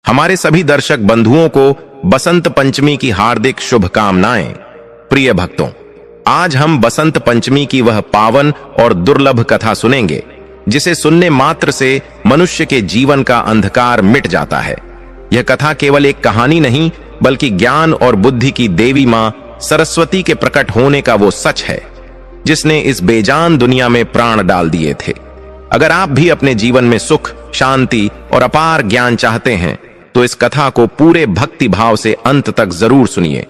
हमारे सभी दर्शक बंधुओं को बसंत पंचमी की हार्दिक शुभकामनाएं। प्रिय भक्तों, आज हम बसंत पंचमी की वह पावन और दुर्लभ कथा सुनेंगे जिसे सुनने मात्र से मनुष्य के जीवन का अंधकार मिट जाता है। यह कथा केवल एक कहानी नहीं, बल्कि ज्ञान और बुद्धि की देवी मां सरस्वती के प्रकट होने का वो सच है जिसने इस बेजान दुनिया में प्राण डाल दिए थे। अगर आप भी अपने जीवन में सुख, शांति और अपार ज्ञान चाहते हैं तो इस कथा को पूरे भक्ति भाव से अंत तक जरूर सुनिए।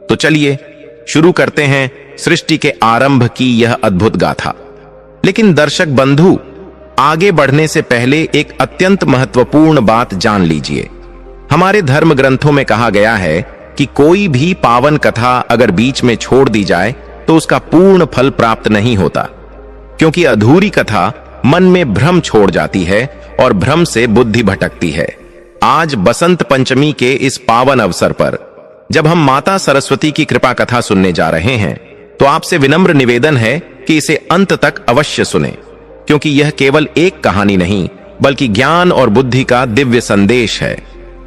तो चलिए शुरू करते हैं सृष्टि के आरंभ की यह अद्भुत गाथा। लेकिन दर्शक बंधु, आगे बढ़ने से पहले एक अत्यंत महत्वपूर्ण बात जान लीजिए। हमारे धर्म ग्रंथों में कहा गया है कि कोई भी पावन कथा अगर बीच में छोड़ दी जाए तो उसका पूर्ण फल प्राप्त नहीं होता, क्योंकि अधूरी कथा मन में भ्रम छोड़ जाती है और भ्रम से बुद्धि भटकती है। आज बसंत पंचमी के इस पावन अवसर पर जब हम माता सरस्वती की कृपा कथा सुनने जा रहे हैं तो आपसे विनम्र निवेदन है कि इसे अंत तक अवश्य सुनें, क्योंकि यह केवल एक कहानी नहीं बल्कि ज्ञान और बुद्धि का दिव्य संदेश है।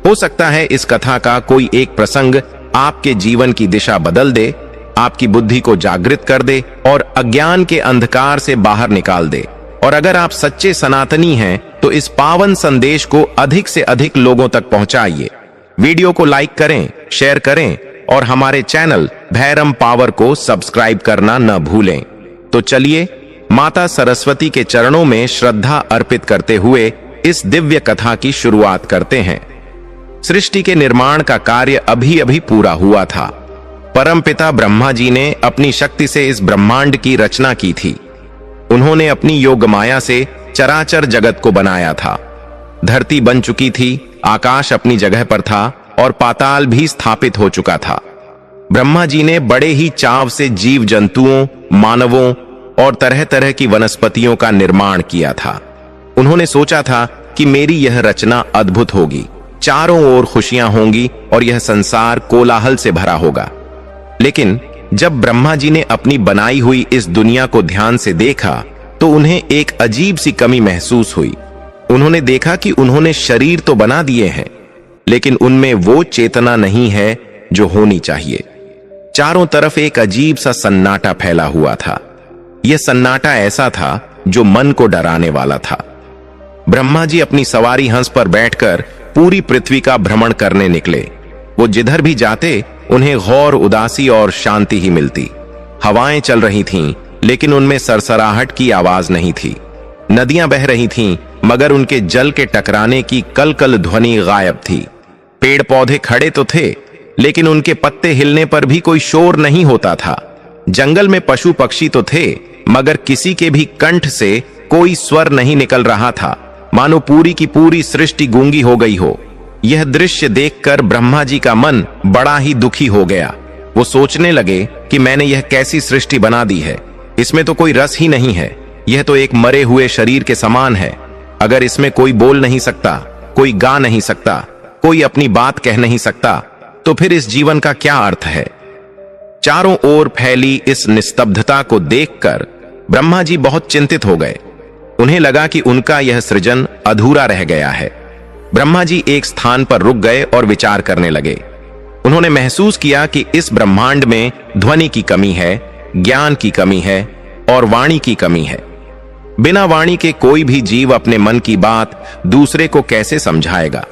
हो सकता है इस कथा का कोई एक प्रसंग आपके जीवन की दिशा बदल दे, आपकी बुद्धि को जागृत कर दे और अज्ञान के अंधकार से बाहर निकाल दे। और अगर आप सच्चे सनातनी हैं तो इस पावन संदेश को अधिक से अधिक लोगों तक पहुंचाइए। वीडियो को लाइक करें, शेयर करें और हमारे चैनल भैरम पावर को सब्सक्राइब करना न भूलें। तो चलिए माता सरस्वती के चरणों में श्रद्धा अर्पित करते हुए इस दिव्य कथा की शुरुआत करते हैं। सृष्टि के निर्माण का कार्य अभी अभी पूरा हुआ था। परमपिता ब्रह्मा जी ने अपनी शक्ति से इस ब्रह्मांड की रचना की थी। उन्होंने अपनी योग माया से चराचर जगत को बनाया था। धरती बन चुकी थी, आकाश अपनी जगह पर था और पाताल भी स्थापित हो चुका था। ब्रह्मा जी ने बड़े ही चाव से जीव जंतुओं, मानवों और तरह तरह की वनस्पतियों का निर्माण किया था। उन्होंने सोचा था कि मेरी यह रचना अद्भुत होगी, चारों ओर खुशियां होंगी और यह संसार कोलाहल से भरा होगा। लेकिन जब ब्रह्मा जी ने अपनी बनाई हुई इस दुनिया को ध्यान से देखा तो उन्हें एक अजीब सी कमी महसूस हुई। उन्होंने देखा कि उन्होंने शरीर तो बना दिए हैं, लेकिन उनमें वो चेतना नहीं है जो होनी चाहिए। चारों तरफ एक अजीब सा सन्नाटा फैला हुआ था। यह सन्नाटा ऐसा था जो मन को डराने वाला था। ब्रह्मा जी अपनी सवारी हंस पर बैठकर पूरी पृथ्वी का भ्रमण करने निकले। वो जिधर भी जाते उन्हें घोर उदासी और शांति ही मिलती। हवाएं चल रही थीं, लेकिन उनमें सरसराहट की आवाज नहीं थी। नदियां बह रही थीं, मगर उनके जल के टकराने की कलकल ध्वनि गायब थी। पेड़ पौधे खड़े तो थे, लेकिन उनके पत्ते हिलने पर भी कोई शोर नहीं होता था। जंगल में पशु पक्षी तो थे, मगर किसी के भी कंठ से कोई स्वर नहीं निकल रहा था, मानो पूरी की पूरी सृष्टि गूंगी हो गई हो। यह दृश्य देखकर ब्रह्मा जी का मन बड़ा ही दुखी हो गया। वो सोचने लगे कि मैंने यह कैसी सृष्टि बना दी है। इसमें तो कोई रस ही नहीं है। यह तो एक मरे हुए शरीर के समान है। अगर इसमें कोई बोल नहीं सकता, कोई गा नहीं सकता, कोई अपनी बात कह नहीं सकता, तो फिर इस जीवन का क्या अर्थ है। चारों ओर फैली इस निस्तब्धता को देखकर ब्रह्मा जी बहुत चिंतित हो गए। उन्हें लगा कि उनका यह सृजन अधूरा रह गया है। ब्रह्मा जी एक स्थान पर रुक गए और विचार करने लगे। उन्होंने महसूस किया कि इस ब्रह्मांड में ध्वनि की कमी है, ज्ञान की कमी है और वाणी की कमी है। बिना वाणी के कोई भी जीव अपने मन की बात दूसरे को कैसे समझाएगा।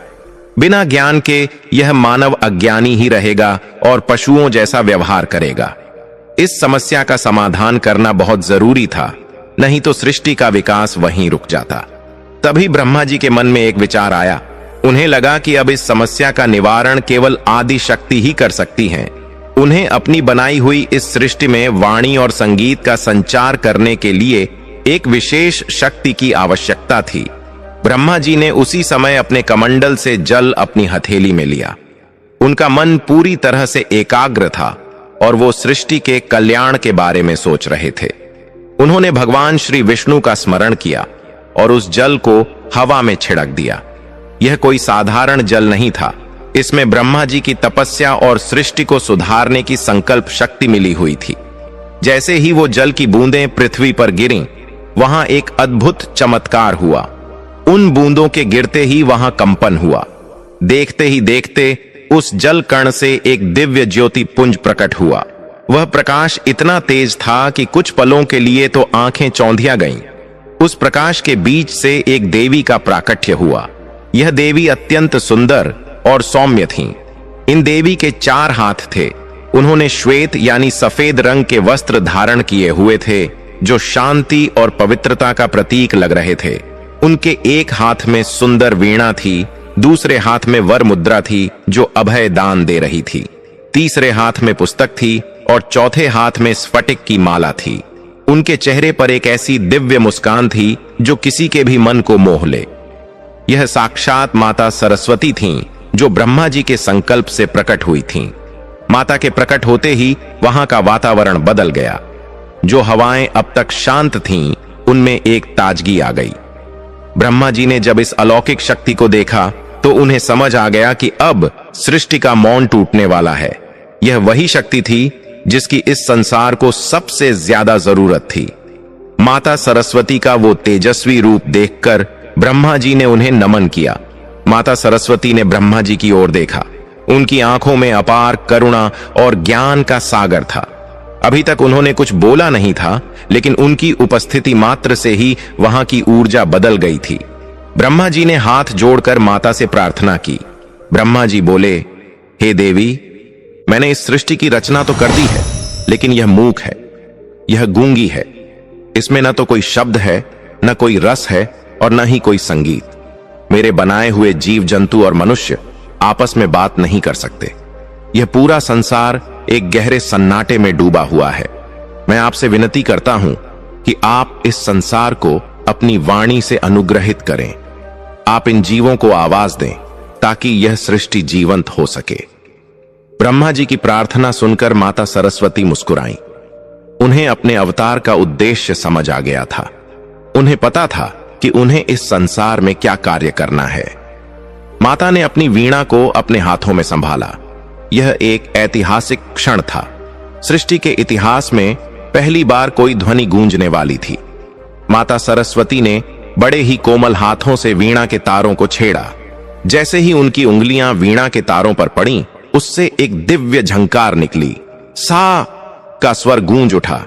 बिना ज्ञान के यह मानव अज्ञानी ही रहेगा और पशुओं जैसा व्यवहार करेगा। इस समस्या का समाधान करना बहुत जरूरी था, नहीं तो सृष्टि का विकास वहीं रुक जाता। तभी ब्रह्मा जी के मन में एक विचार आया। उन्हें लगा कि अब इस समस्या का निवारण केवल आदि शक्ति ही कर सकती हैं। उन्हें अपनी बनाई हुई इस सृष्टि में वाणी और संगीत का संचार करने के लिए एक विशेष शक्ति की आवश्यकता थी। ब्रह्मा जी ने उसी समय अपने कमंडल से जल अपनी हथेली में लिया। उनका मन पूरी तरह से एकाग्र था और वो सृष्टि के कल्याण के बारे में सोच रहे थे। उन्होंने भगवान श्री विष्णु का स्मरण किया और उस जल को हवा में छिड़क दिया। यह कोई साधारण जल नहीं था। इसमें ब्रह्मा जी की तपस्या और सृष्टि को सुधारने की संकल्प शक्ति मिली हुई थी। जैसे ही वो जल की बूंदें पृथ्वी पर गिरीं, वहां एक अद्भुत चमत्कार हुआ। उन बूंदों के गिरते ही वहां कंपन हुआ। देखते ही देखते उस जल कण से एक दिव्य ज्योति पुंज प्रकट हुआ। वह प्रकाश इतना तेज था कि कुछ पलों के लिए तो आंखें चौंधिया गईं। उस प्रकाश के बीच से एक देवी का प्राकट्य हुआ। यह देवी अत्यंत सुंदर और सौम्य थीं। इन देवी के 4 हाथ थे। उन्होंने श्वेत यानी सफेद रंग के वस्त्र धारण किए हुए थे, जो शांति और पवित्रता का प्रतीक लग रहे थे। उनके एक हाथ में सुंदर वीणा थी, दूसरे हाथ में वर मुद्रा थी जो अभय दान दे रही थी, तीसरे हाथ में पुस्तक थी और चौथे हाथ में स्फटिक की माला थी। उनके चेहरे पर एक ऐसी दिव्य मुस्कान थी जो किसी के भी मन को मोह ले। यह साक्षात माता सरस्वती थीं, जो ब्रह्मा जी के संकल्प से प्रकट हुई थीं। माता के प्रकट होते ही वहां का वातावरण बदल गया। जो हवाएं अब तक शांत थीं, उनमें एक ताजगी आ गई। ब्रह्मा जी ने जब इस अलौकिक शक्ति को देखा तो उन्हें समझ आ गया कि अब सृष्टि का मौन टूटने वाला है। यह वही शक्ति थी जिसकी इस संसार को सबसे ज्यादा जरूरत थी। माता सरस्वती का वो तेजस्वी रूप देखकर ब्रह्मा जी ने उन्हें नमन किया। माता सरस्वती ने ब्रह्मा जी की ओर देखा। उनकी आंखों में अपार करुणा और ज्ञान का सागर था। अभी तक उन्होंने कुछ बोला नहीं था, लेकिन उनकी उपस्थिति मात्र से ही वहां की ऊर्जा बदल गई थी। ब्रह्मा जी ने हाथ जोड़कर माता से प्रार्थना की। ब्रह्मा जी बोले, हे देवी, मैंने इस सृष्टि की रचना तो कर दी है, लेकिन यह मूक है, यह गूंगी है। इसमें न तो कोई शब्द है, न कोई रस है और न ही कोई संगीत। मेरे बनाए हुए जीव जंतु और मनुष्य आपस में बात नहीं कर सकते। यह पूरा संसार एक गहरे सन्नाटे में डूबा हुआ है। मैं आपसे विनती करता हूं कि आप इस संसार को अपनी वाणी से अनुग्रहित करें। आप इन जीवों को आवाज दें ताकि यह सृष्टि जीवंत हो सके। ब्रह्मा जी की प्रार्थना सुनकर माता सरस्वती मुस्कुराईं। उन्हें अपने अवतार का उद्देश्य समझ आ गया था। उन्हें पता था कि उन्हें इस संसार में क्या कार्य करना है। माता ने अपनी वीणा को अपने हाथों में संभाला। यह एक ऐतिहासिक क्षण था। सृष्टि के इतिहास में पहली बार कोई ध्वनि गूंजने वाली थी। माता सरस्वती ने बड़े ही कोमल हाथों से वीणा के तारों को छेड़ा। जैसे ही उनकी उंगलियां वीणा के तारों पर पड़ीं, उससे एक दिव्य झंकार निकली। सा का स्वर गूंज उठा।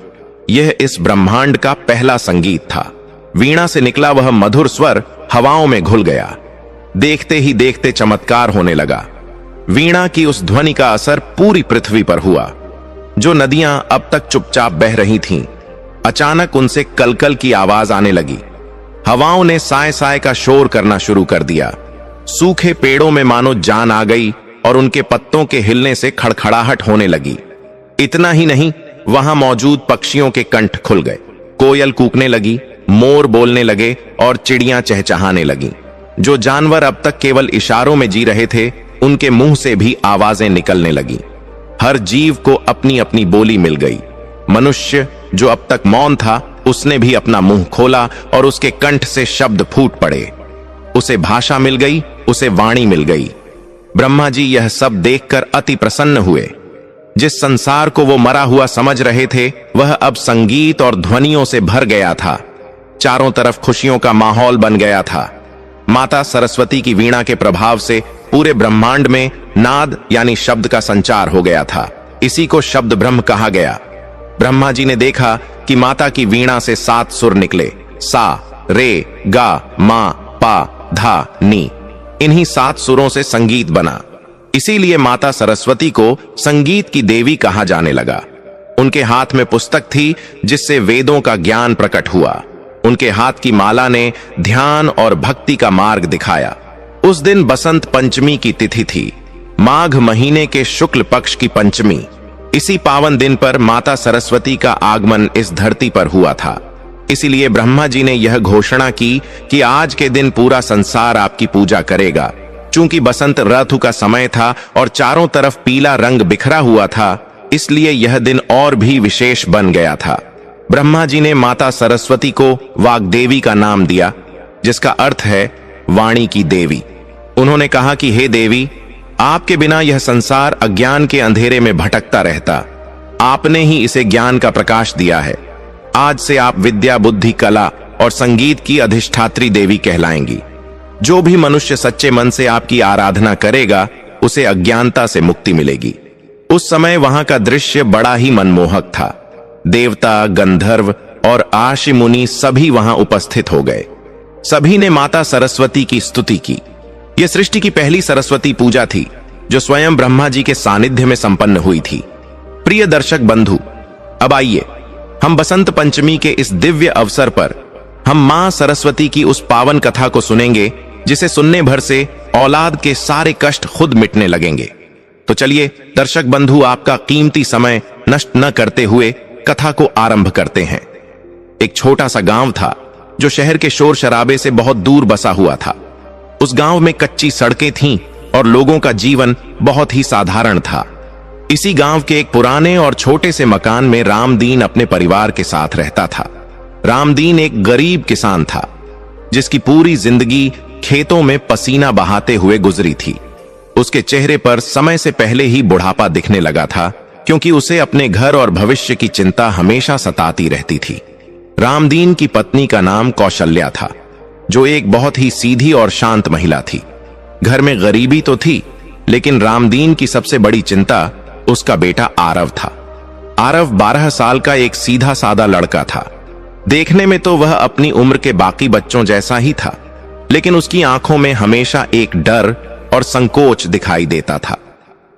यह इस ब्रह्मांड का पहला संगीत था। वीणा से निकला वह मधुर स्वर हवाओं में घुल गया। देखते ही देखते चमत्कार होने लगा। वीणा की उस ध्वनि का असर पूरी पृथ्वी पर हुआ। जो नदियां अब तक चुपचाप बह रही थीं, अचानक उनसे कलकल की आवाज आने लगी। हवाओं ने साय साय का शोर करना शुरू कर दिया। सूखे पेड़ों में मानो जान आ गई और उनके पत्तों के हिलने से खड़खड़ाहट होने लगी। इतना ही नहीं, वहां मौजूद पक्षियों के कंठ खुल गए। कोयल कूकने लगी, मोर बोलने लगे और चिड़ियां चहचहाने लगीं। जो जानवर अब तक केवल इशारों में जी रहे थे, उनके मुंह से भी आवाजें निकलने लगीं। हर जीव को अपनी अपनी बोली मिल गई। मनुष्य जो अब तक मौन था, उसने भी अपना मुंह खोला और उसके कंठ से शब्द फूट पड़े। उसे भाषा मिल गई, उसे वाणी मिल गई। ब्रह्मा जी यह सब देखकर अति प्रसन्न हुए। जिस संसार को वो मरा हुआ समझ रहे थे, वह अब संगीत और ध्वनियों से भर गया था। चारों तरफ खुशियों का माहौल बन गया था। माता सरस्वती की वीणा के प्रभाव से पूरे ब्रह्मांड में नाद यानी शब्द का संचार हो गया था। इसी को शब्द ब्रह्म कहा गया। ब्रह्मा जी ने देखा कि माता की वीणा से 7 सुर निकले। सा, रे, गा, मा, पा, धा, नी। इन्हीं 7 सुरों से संगीत बना। इसीलिए माता सरस्वती को संगीत की देवी कहा जाने लगा। उनके हाथ में पुस्तक थी जिससे वेदों का ज्ञान प्रकट हुआ। उनके हाथ की माला ने ध्यान और भक्ति का मार्ग दिखाया। उस दिन बसंत पंचमी की तिथि थी, माघ महीने के शुक्ल पक्ष की पंचमी। इसी पावन दिन पर माता सरस्वती का आगमन इस धरती पर हुआ था। इसीलिए ब्रह्मा जी ने यह घोषणा की कि आज के दिन पूरा संसार आपकी पूजा करेगा। चूंकि बसंत ऋतु का समय था और चारों तरफ पीला रंग बिखरा हुआ था, इसलिए यह दिन और भी विशेष बन गया था। ब्रह्मा जी ने माता सरस्वती को वाग्देवी का नाम दिया, जिसका अर्थ है वाणी की देवी। उन्होंने कहा कि हे देवी, आपके बिना यह संसार अज्ञान के अंधेरे में भटकता रहता। आपने ही इसे ज्ञान का प्रकाश दिया है। आज से आप विद्या, बुद्धि, कला और संगीत की अधिष्ठात्री देवी कहलाएंगी। जो भी मनुष्य सच्चे मन से आपकी आराधना करेगा उसे अज्ञानता से मुक्ति मिलेगी। उस समय वहां का दृश्य बड़ा ही मनमोहक था। देवता, गंधर्व और आर्षि मुनि सभी वहां उपस्थित हो गए। सभी ने माता सरस्वती की स्तुति की। यह सृष्टि की पहली सरस्वती पूजा थी जो स्वयं ब्रह्मा जी के सानिध्य में संपन्न हुई थी। प्रिय दर्शक बंधु, अब आइए हम बसंत पंचमी के इस दिव्य अवसर पर हम मां सरस्वती की उस पावन कथा को सुनेंगे जिसे सुनने भर से औलाद के सारे कष्ट खुद मिटने लगेंगे। तो चलिए दर्शक बंधु, आपका कीमती समय नष्ट न करते हुए कथा को आरंभ करते हैं। एक छोटा सा गांव था जो शहर के शोर शराबे से बहुत दूर बसा हुआ था। उस गांव में कच्ची सड़कें थीं और लोगों का जीवन बहुत ही साधारण था। इसी गांव के एक पुराने और छोटे से मकान में रामदीन अपने परिवार के साथ रहता था। रामदीन एक गरीब किसान था जिसकी पूरी जिंदगी खेतों में पसीना बहाते हुए गुजरी थी। उसके चेहरे पर समय से पहले ही बुढ़ापा दिखने लगा था क्योंकि उसे अपने घर और भविष्य की चिंता हमेशा सताती रहती थी। रामदीन की पत्नी का नाम कौशल्या था जो एक बहुत ही सीधी और शांत महिला थी। घर में गरीबी तो थी लेकिन रामदीन की सबसे बड़ी चिंता उसका बेटा आरव था। आरव 12 साल का एक सीधा सादा लड़का था। देखने में तो वह अपनी उम्र के बाकी बच्चों जैसा ही था, लेकिन उसकी आंखों में हमेशा एक डर और संकोच दिखाई देता था।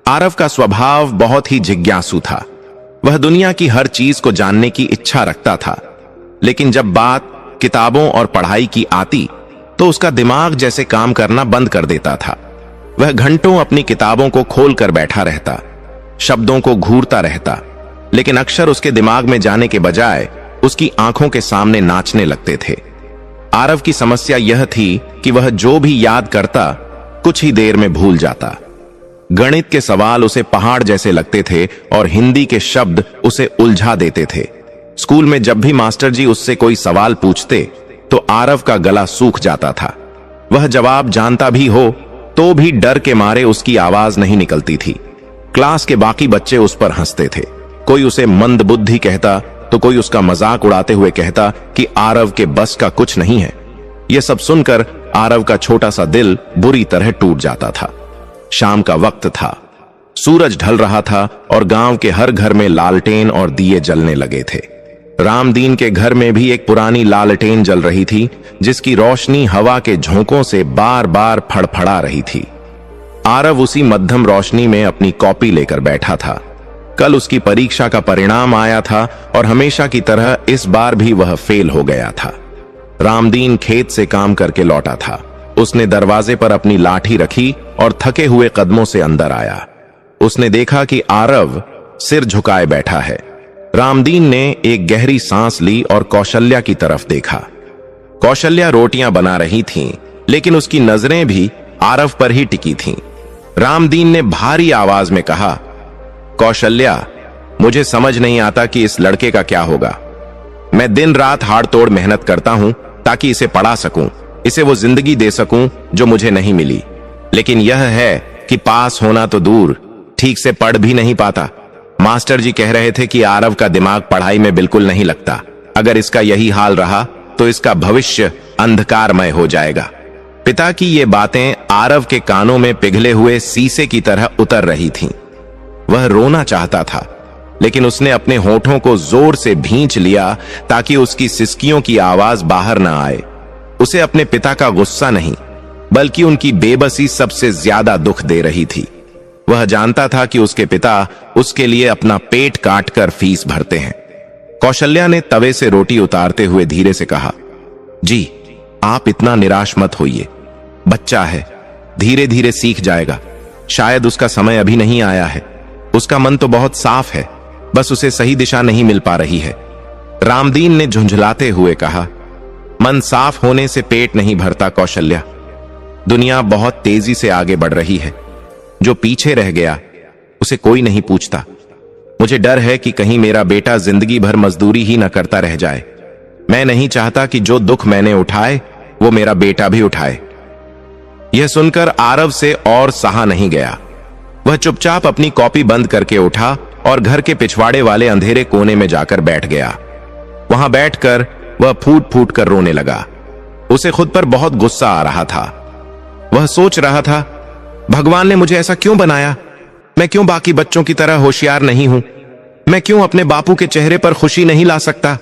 आरव का स्वभाव बहुत ही जिज्ञासु था। वह दुनिया की हर चीज को जानने की इच्छा रखता था, लेकिन जब बात किताबों और पढ़ाई की आती तो उसका दिमाग जैसे काम करना बंद कर देता था। वह घंटों अपनी किताबों को खोल कर बैठा रहता, शब्दों को घूरता रहता, लेकिन अक्षर उसके दिमाग में जाने के बजाय उसकी आंखों के सामने नाचने लगते थे। आरव की समस्या यह थी कि वह जो भी याद करता कुछ ही देर में भूल जाता। गणित के सवाल उसे पहाड़ जैसे लगते थे और हिंदी के शब्द उसे उलझा देते थे। स्कूल में जब भी मास्टर जी उससे कोई सवाल पूछते तो आरव का गला सूख जाता था। वह जवाब जानता भी हो तो भी डर के मारे उसकी आवाज नहीं निकलती थी। क्लास के बाकी बच्चे उस पर हंसते थे। कोई उसे मंदबुद्धि कहता तो कोई उसका मजाक उड़ाते हुए कहता कि आरव के बस का कुछ नहीं है। यह सब सुनकर आरव का छोटा सा दिल बुरी तरह टूट जाता था। शाम का वक्त था, सूरज ढल रहा था और गांव के हर घर में लालटेन और दिए जलने लगे थे। रामदीन के घर में भी एक पुरानी लालटेन जल रही थी जिसकी रोशनी हवा के झोंकों से बार बार फड़फड़ा रही थी। आरव उसी मध्यम रोशनी में अपनी कॉपी लेकर बैठा था। कल उसकी परीक्षा का परिणाम आया था और हमेशा की तरह इस बार भी वह फेल हो गया था। रामदीन खेत से काम करके लौटा था। उसने दरवाजे पर अपनी लाठी रखी और थके हुए कदमों से अंदर आया। उसने देखा कि आरव सिर झुकाए बैठा है। रामदीन ने एक गहरी सांस ली और कौशल्या की तरफ देखा। कौशल्या रोटियां बना रही थीं, लेकिन उसकी नजरें भी आरव पर ही टिकी थीं। रामदीन ने भारी आवाज में कहा, कौशल्या, मुझे समझ नहीं आता कि इस लड़के का क्या होगा। मैं दिन रात हाड़-तोड़ मेहनत करता हूं ताकि इसे पढ़ा सकूं, इसे वो जिंदगी दे सकूं जो मुझे नहीं मिली, लेकिन यह है कि पास होना तो दूर, ठीक से पढ़ भी नहीं पाता। मास्टर जी कह रहे थे कि आरव का दिमाग पढ़ाई में बिल्कुल नहीं लगता। अगर इसका यही हाल रहा तो इसका भविष्य अंधकारमय हो जाएगा। पिता की ये बातें आरव के कानों में पिघले हुए शीशे की तरह उतर रही थीं। वह रोना चाहता था, लेकिन उसने अपने होठों को जोर से भींच लिया ताकि उसकी सिसकियों की आवाज बाहर न आए। उसे अपने पिता का गुस्सा नहीं, बल्कि उनकी बेबसी सबसे ज्यादा दुख दे रही थी। वह जानता था कि उसके पिता उसके लिए अपना पेट काटकर फीस भरते हैं। कौशल्या ने तवे से रोटी उतारते हुए धीरे से कहा, जी, आप इतना निराश मत होइए। बच्चा है, धीरे धीरे सीख जाएगा। शायद उसका समय अभी नहीं आया है। उसका मन तो बहुत साफ है, बस उसे सही दिशा नहीं मिल पा रही है। रामदीन ने झुंझलाते हुए कहा, मन साफ होने से पेट नहीं भरता कौशल्या। दुनिया बहुत तेजी से आगे बढ़ रही है। जो पीछे रह गया उसे कोई नहीं पूछता। मुझे डर है कि कहीं मेरा बेटा जिंदगी भर मजदूरी ही न करता रह जाए। मैं नहीं चाहता कि जो दुख मैंने उठाए वो मेरा बेटा भी उठाए। यह सुनकर आरव से और सहा नहीं गया। वह चुपचाप अपनी कॉपी बंद करके उठा और घर के पिछवाड़े वाले अंधेरे कोने में जाकर बैठ गया। वहां बैठकर वह फूट फूट कर रोने लगा। उसे खुद पर बहुत गुस्सा आ रहा था। वह सोच रहा था, भगवान ने मुझे ऐसा क्यों बनाया? मैं क्यों बाकी बच्चों की तरह होशियार नहीं हूं? मैं क्यों अपने बापू के चेहरे पर खुशी नहीं ला सकता?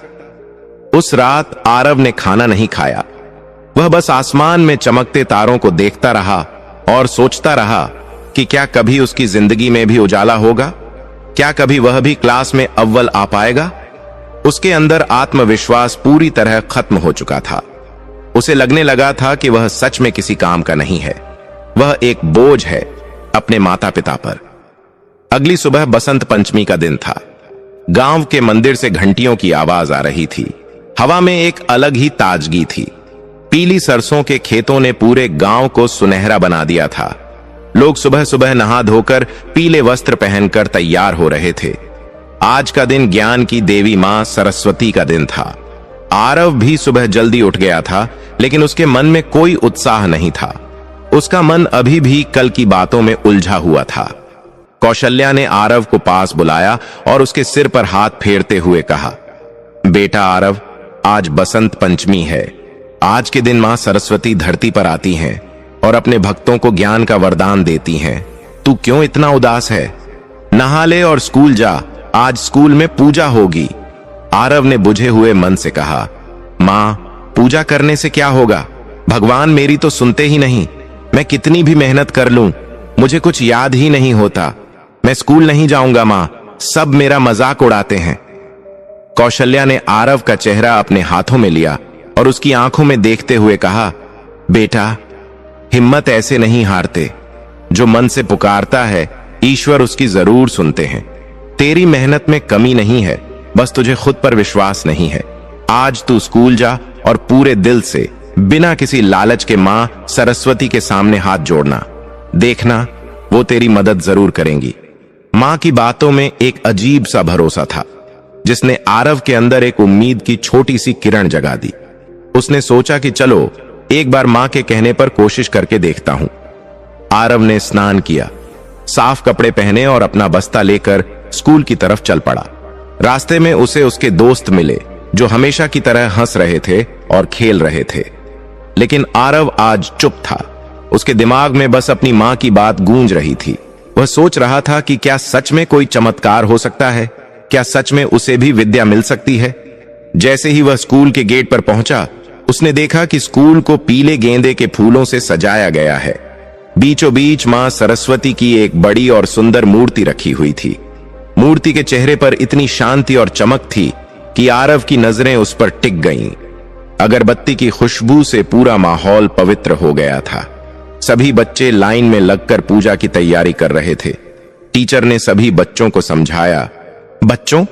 उस रात आरव ने खाना नहीं खाया। वह बस आसमान में चमकते तारों को देखता रहा और सोचता रहा कि क्या कभी उसकी जिंदगी में भी उजाला होगा? क्या कभी वह भी क्लास में अव्वल आ पाएगा? उसके अंदर आत्मविश्वास पूरी तरह खत्म हो चुका था। उसे लगने लगा था कि वह सच में किसी काम का नहीं है। वह एक बोझ है अपने माता पिता पर। अगली सुबह बसंत पंचमी का दिन था। गांव के मंदिर से घंटियों की आवाज आ रही थी। हवा में एक अलग ही ताजगी थी। पीली सरसों के खेतों ने पूरे गांव को सुनहरा बना दिया था। लोग सुबह सुबह नहा धोकर पीले वस्त्र पहनकर तैयार हो रहे थे। आज का दिन ज्ञान की देवी मां सरस्वती का दिन था। आरव भी सुबह जल्दी उठ गया था, लेकिन उसके मन में कोई उत्साह नहीं था। उसका मन अभी भी कल की बातों में उलझा हुआ था। कौशल्या ने आरव को पास बुलाया और उसके सिर पर हाथ फेरते हुए कहा, बेटा आरव, आज बसंत पंचमी है। आज के दिन मां सरस्वती धरती पर आती हैं और अपने भक्तों को ज्ञान का वरदान देती हैं। तू क्यों इतना उदास है? नहा ले और स्कूल जा, आज स्कूल में पूजा होगी। आरव ने बुझे हुए मन से कहा, मां, पूजा करने से क्या होगा? भगवान मेरी तो सुनते ही नहीं। मैं कितनी भी मेहनत कर लूं, मुझे कुछ याद ही नहीं होता। मैं स्कूल नहीं जाऊंगा मां, सब मेरा मजाक उड़ाते हैं। कौशल्या ने आरव का चेहरा अपने हाथों में लिया और उसकी आंखों में देखते हुए कहा, बेटा, हिम्मत ऐसे नहीं हारते। जो मन से पुकारता है, ईश्वर उसकी जरूर सुनते हैं। तेरी मेहनत में कमी नहीं है, बस तुझे खुद पर विश्वास नहीं है। आज तू स्कूल जा और पूरे दिल से, बिना किसी लालच के मां सरस्वती के सामने हाथ जोड़ना। देखना, वो तेरी मदद जरूर करेंगी। मां की बातों में एक अजीब सा भरोसा था, जिसने आरव के अंदर एक उम्मीद की छोटी सी किरण जगा दी। उसने सोचा कि चलो एक बार मां के कहने पर कोशिश करके देखता हूं। आरव ने स्नान किया, साफ कपड़े पहने और अपना बस्ता लेकर स्कूल की तरफ चल पड़ा। रास्ते में उसे उसके दोस्त मिले, जो हमेशा की तरह हंस रहे थे और खेल रहे थे। लेकिन आरव आज चुप था। उसके दिमाग में बस अपनी मां की बात गूंज रही थी। वह सोच रहा था कि क्या सच में कोई चमत्कार हो सकता है? क्या सच में उसे भी विद्या मिल सकती है? जैसे ही वह स्कूल के गेट पर पहुंचा, उसने देखा कि स्कूल को पीले गेंदे के फूलों से सजाया गया है। बीचों बीच मां सरस्वती की एक बड़ी और सुंदर मूर्ति रखी हुई थी। मूर्ति के चेहरे पर इतनी शांति और चमक थी कि आरव की नजरें उस पर टिक गईं। अगरबत्ती की खुशबू से पूरा माहौल पवित्र हो गया था। सभी बच्चे लाइन में लगकर पूजा की तैयारी कर रहे थे। टीचर ने सभी बच्चों को समझाया, बच्चों,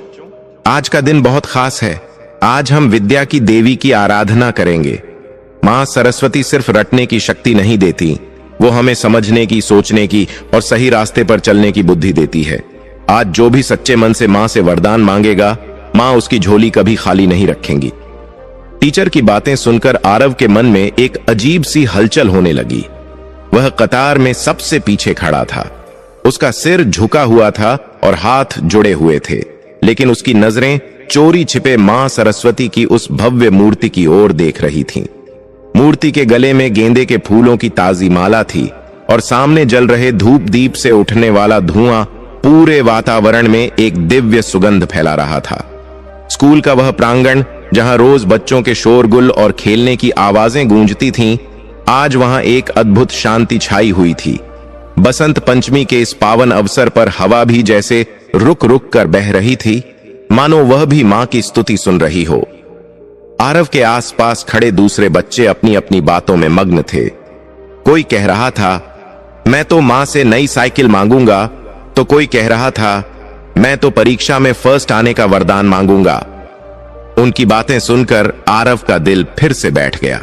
आज का दिन बहुत खास है। आज हम विद्या की देवी की आराधना करेंगे। मां सरस्वती सिर्फ रटने की शक्ति नहीं देती, वो हमें समझने की, सोचने की और सही रास्ते पर चलने की बुद्धि देती है। आज जो भी सच्चे मन से मां से वरदान मांगेगा, मां उसकी झोली कभी खाली नहीं रखेंगी। टीचर की बातें सुनकर आरव के मन में एक अजीब सी हलचल होने लगी। वह कतार में सबसे पीछे खड़ा था। उसका सिर झुका हुआ था और हाथ जुड़े हुए थे, लेकिन उसकी नजरें चोरी छिपे मां सरस्वती की उस भव्य मूर्ति की ओर देख रही थीं। मूर्ति के गले में गेंदे के फूलों की ताजी माला थी और सामने जल रहे धूप दीप से उठने वाला धुआं पूरे वातावरण में एक दिव्य सुगंध फैला रहा था। स्कूल का वह प्रांगण, जहां रोज बच्चों के शोरगुल और खेलने की आवाजें गूंजती थीं, आज वहां एक अद्भुत शांति छाई हुई थी। बसंत पंचमी के इस पावन अवसर पर हवा भी जैसे रुक रुक कर बह रही थी, मानो वह भी मां की स्तुति सुन रही हो। आरव के आसपास खड़े दूसरे बच्चे अपनी अपनी बातों में मग्न थे। कोई कह रहा था, मैं तो मां से नई साइकिल मांगूंगा, तो कोई कह रहा था, मैं तो परीक्षा में फर्स्ट आने का वरदान मांगूंगा। उनकी बातें सुनकर आरव का दिल फिर से बैठ गया।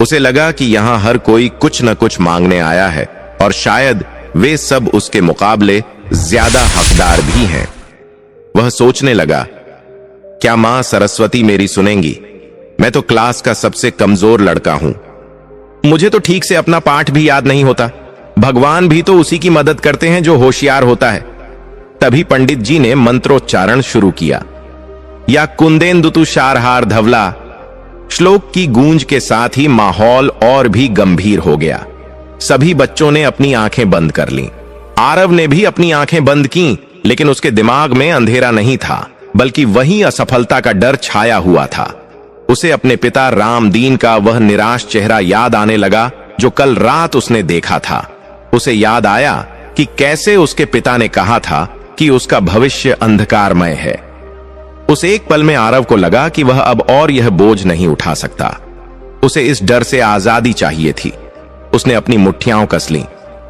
उसे लगा कि यहां हर कोई कुछ न कुछ मांगने आया है और शायद वे सब उसके मुकाबले ज्यादा हकदार भी हैं। वह सोचने लगा, क्या मां सरस्वती मेरी सुनेंगी? मैं तो क्लास का सबसे कमजोर लड़का हूं। मुझे तो ठीक से अपना पाठ भी याद नहीं होता। भगवान भी तो उसी की मदद करते हैं जो होशियार होता है। तभी पंडित जी ने मंत्रोच्चारण शुरू किया। या कुंदेन्दु तुषारहार धवला। श्लोक की गूंज के साथ ही माहौल और भी गंभीर हो गया। सभी बच्चों ने अपनी आंखें बंद कर लीं। आरव ने भी अपनी आंखें बंद कीं, लेकिन उसके दिमाग में अंधेरा नहीं था, बल्कि वही असफलता का डर छाया हुआ था। उसे अपने पिता रामदीन का वह निराश चेहरा याद आने लगा जो कल रात उसने देखा था। उसे याद आया कि कैसे उसके पिता ने कहा था कि उसका भविष्य अंधकारमय है। उस एक पल में आरव को लगा कि वह अब और यह बोझ नहीं उठा सकता। उसे इस डर से आजादी चाहिए थी। उसने अपनी मुट्ठियां कस लीं।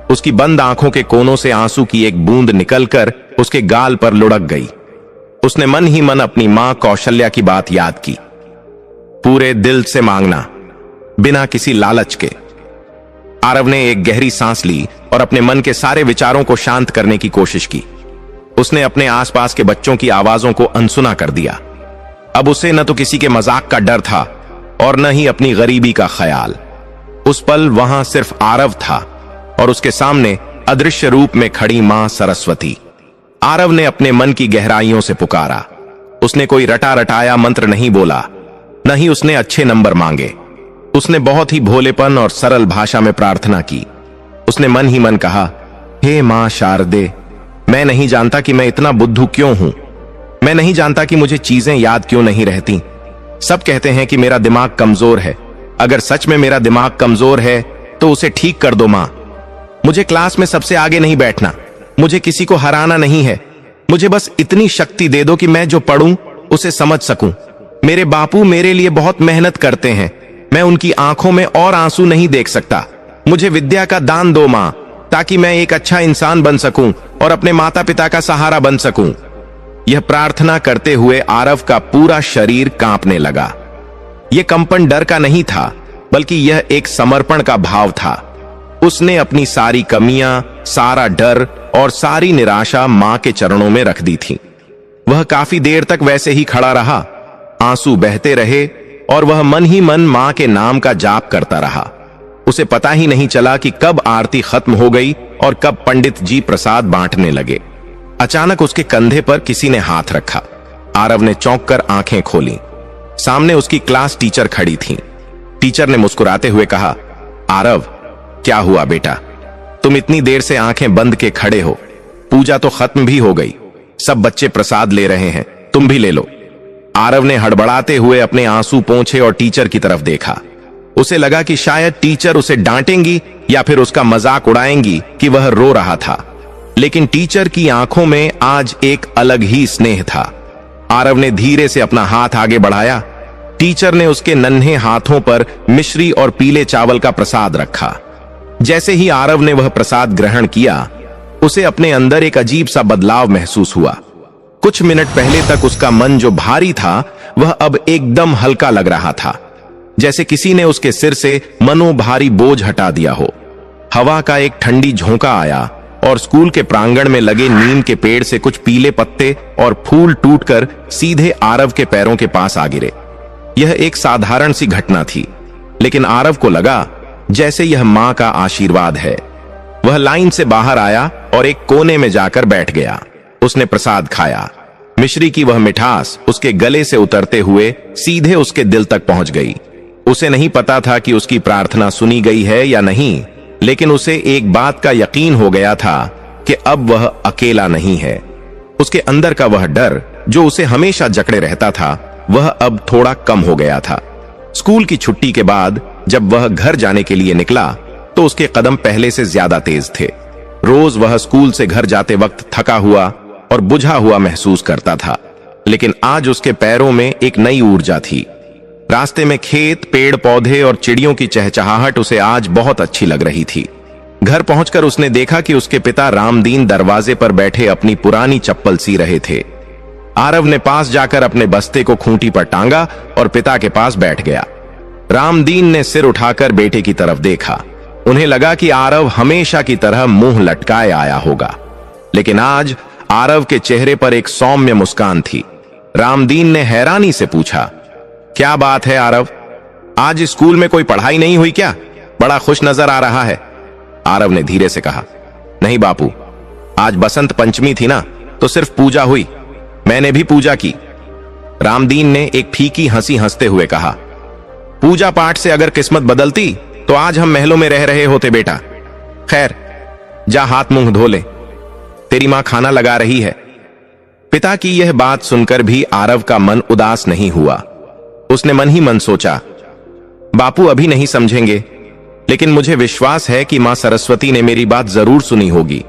उसकी बंद आंखों के कोनों से आंसू की एक बूंद निकलकर उसके गाल पर लुढ़क गई। उसने मन ही मन अपनी मां कौशल्या की बात याद की, पूरे दिल से मांगना, बिना किसी लालच के। आरव ने एक गहरी सांस ली और अपने मन के सारे विचारों को शांत करने की कोशिश की। उसने अपने आसपास के बच्चों की आवाजों को अनसुना कर दिया। अब उसे न तो किसी के मजाक का डर था और न ही अपनी गरीबी का ख्याल। उस पल वहां सिर्फ आरव था और उसके सामने अदृश्य रूप में खड़ी मां सरस्वती। आरव ने अपने मन की गहराइयों से पुकारा। उसने कोई रटा रटाया मंत्र नहीं बोला, न ही उसने अच्छे नंबर मांगे। उसने बहुत ही भोलेपन और सरल भाषा में प्रार्थना की। उसने मन ही मन कहा, हे मां शारदे, मैं नहीं जानता कि मैं इतना बुद्धू क्यों हूं। मैं नहीं जानता कि मुझे चीजें याद क्यों नहीं रहती। सब कहते हैं कि मेरा दिमाग कमजोर है। अगर सच में मेरा दिमाग कमजोर है तो उसे ठीक कर दो मां। मुझे क्लास में सबसे आगे नहीं बैठना, मुझे किसी को हराना नहीं है। मुझे बस इतनी शक्ति दे दो कि मैं जो पढ़ूं उसे समझ सकूं। मेरे बापू मेरे लिए बहुत मेहनत करते हैं। मैं उनकी आंखों में और आंसू नहीं देख सकता। मुझे विद्या का दान दो मां, ताकि मैं एक अच्छा इंसान बन सकूं और अपने माता पिता का सहारा बन सकूं। यह प्रार्थना करते हुए आरव का पूरा शरीर कांपने लगा। यह कंपन डर का नहीं था, बल्कि यह एक समर्पण का भाव था। उसने अपनी सारी कमियां, सारा डर और सारी निराशा मां के चरणों में रख दी थी। वह काफी देर तक वैसे ही खड़ा रहा। आंसू बहते रहे और वह मन ही मन मां के नाम का जाप करता रहा। उसे पता ही नहीं चला कि कब आरती खत्म हो गई और कब पंडित जी प्रसाद बांटने लगे। अचानक उसके कंधे पर किसी ने हाथ रखा। आरव ने चौंक कर आंखें खोली। सामने उसकी क्लास टीचर खड़ी थीं। टीचर ने मुस्कुराते हुए कहा, आरव, क्या हुआ बेटा? तुम इतनी देर से आंखें बंद के खड़े हो। पूजा तो खत्म भी हो गई। सब बच्चे प्रसाद ले रहे हैं, तुम भी ले लो। आरव ने हड़बड़ाते हुए अपने आंसू पोंछे और टीचर की तरफ देखा। उसे लगा कि शायद टीचर उसे डांटेंगी या फिर उसका मजाक उड़ाएंगी कि वह रो रहा था, लेकिन टीचर की आंखों में आज एक अलग ही स्नेह था। आरव ने धीरे से अपना हाथ आगे बढ़ाया। टीचर ने उसके नन्हे हाथों पर मिश्री और पीले चावल का प्रसाद रखा। जैसे ही आरव ने वह प्रसाद ग्रहण किया, उसे अपने अंदर एक अजीब सा बदलाव महसूस हुआ। कुछ मिनट पहले तक उसका मन जो भारी था, वह अब एकदम हल्का लग रहा था, जैसे किसी ने उसके सिर से मनोभारी बोझ हटा दिया हो। हवा का एक ठंडी झोंका आया और स्कूल के प्रांगण में लगे नीम के पेड़ से कुछ पीले पत्ते और फूल टूटकर सीधे आरव के पैरों के पास आ गिरे। यह एक साधारण सी घटना थी, लेकिन आरव को लगा जैसे यह मां का आशीर्वाद है। वह लाइन से बाहर आया और एक कोने में जाकर बैठ गया। उसने प्रसाद खाया। मिश्री की वह मिठास उसके गले से उतरते हुए सीधे उसके दिल तक पहुंच गई। उसे नहीं पता था कि उसकी प्रार्थना सुनी गई है या नहीं, लेकिन उसे एक बात का यकीन हो गया था कि अब वह अकेला नहीं है। उसके अंदर का वह डर जो उसे हमेशा जकड़े रहता था, वह अब थोड़ा कम हो गया था। स्कूल की छुट्टी के बाद जब वह घर जाने के लिए निकला, तो उसके कदम पहले से ज्यादा तेज थे। रोज वह स्कूल से घर जाते वक्त थका हुआ और बुझा हुआ महसूस करता था, लेकिन आज उसके पैरों में एक नई ऊर्जा थी। रास्ते में खेत, पेड़ पौधे और चिड़ियों की चहचहाहट उसे आज बहुत अच्छी लग रही थी। घर पहुंचकर उसने देखा कि उसके पिता रामदीन दरवाजे पर बैठे अपनी पुरानी चप्पल सी रहे थे। आरव ने पास जाकर अपने बस्ते को खूंटी पर टांगा और पिता के पास बैठ गया। रामदीन ने सिर उठाकर बेटे की तरफ देखा। उन्हें लगा कि आरव हमेशा की तरह मुंह लटकाए आया होगा, लेकिन आज आरव के चेहरे पर एक सौम्य मुस्कान थी। रामदीन ने हैरानी से पूछा, क्या बात है आरव, आज स्कूल में कोई पढ़ाई नहीं हुई क्या? बड़ा खुश नजर आ रहा है। आरव ने धीरे से कहा, नहीं बापू, आज बसंत पंचमी थी ना, तो सिर्फ पूजा हुई। मैंने भी पूजा की। रामदीन ने एक फीकी हंसी हंसते हुए कहा, पूजा पाठ से अगर किस्मत बदलती तो आज हम महलों में रह रहे होते बेटा। खैर, जा हाथ मुंह धो ले, तेरी मां खाना लगा रही है। पिता की यह बात सुनकर भी आरव का मन उदास नहीं हुआ। उसने मन ही मन सोचा, बापू अभी नहीं समझेंगे, लेकिन मुझे विश्वास है कि मां सरस्वती ने मेरी बात जरूर सुनी होगी।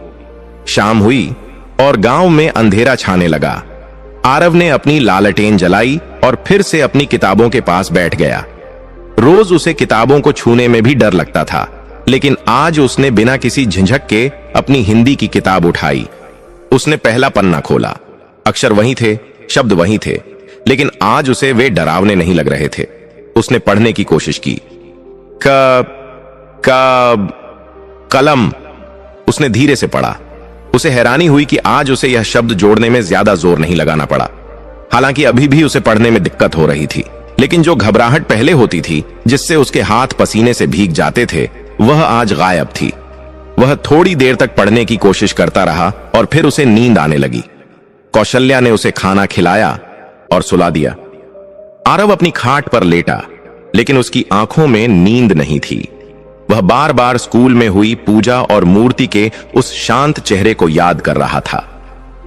शाम हुई और गांव में अंधेरा छाने लगा। आरव ने अपनी लालटेन जलाई और फिर से अपनी किताबों के पास बैठ गया। रोज उसे किताबों को छूने में भी डर लगता था, लेकिन आज उसने बिना किसी झिझक के अपनी हिंदी की किताब उठाई। उसने पहला पन्ना खोला। अक्षर वही थे, शब्द वही थे, लेकिन आज उसे वे डरावने नहीं लग रहे थे। उसने पढ़ने की कोशिश की। कलम, उसने धीरे से पढ़ा। उसे हैरानी हुई कि आज उसे यह शब्द जोड़ने में ज्यादा जोर नहीं लगाना पड़ा। हालांकि अभी भी उसे पढ़ने में दिक्कत हो रही थी, लेकिन जो घबराहट पहले होती थी, जिससे उसके हाथ पसीने से भीग जाते थे, वह आज गायब थी। वह थोड़ी देर तक पढ़ने की कोशिश करता रहा और फिर उसे नींद आने लगी। कौशल्या ने उसे खाना खिलाया और सुला दिया। आरव अपनी खाट पर लेटा, लेकिन उसकी आंखों में नींद नहीं थी। वह बार बार स्कूल में हुई पूजा और मूर्ति के उस शांत चेहरे को याद कर रहा था।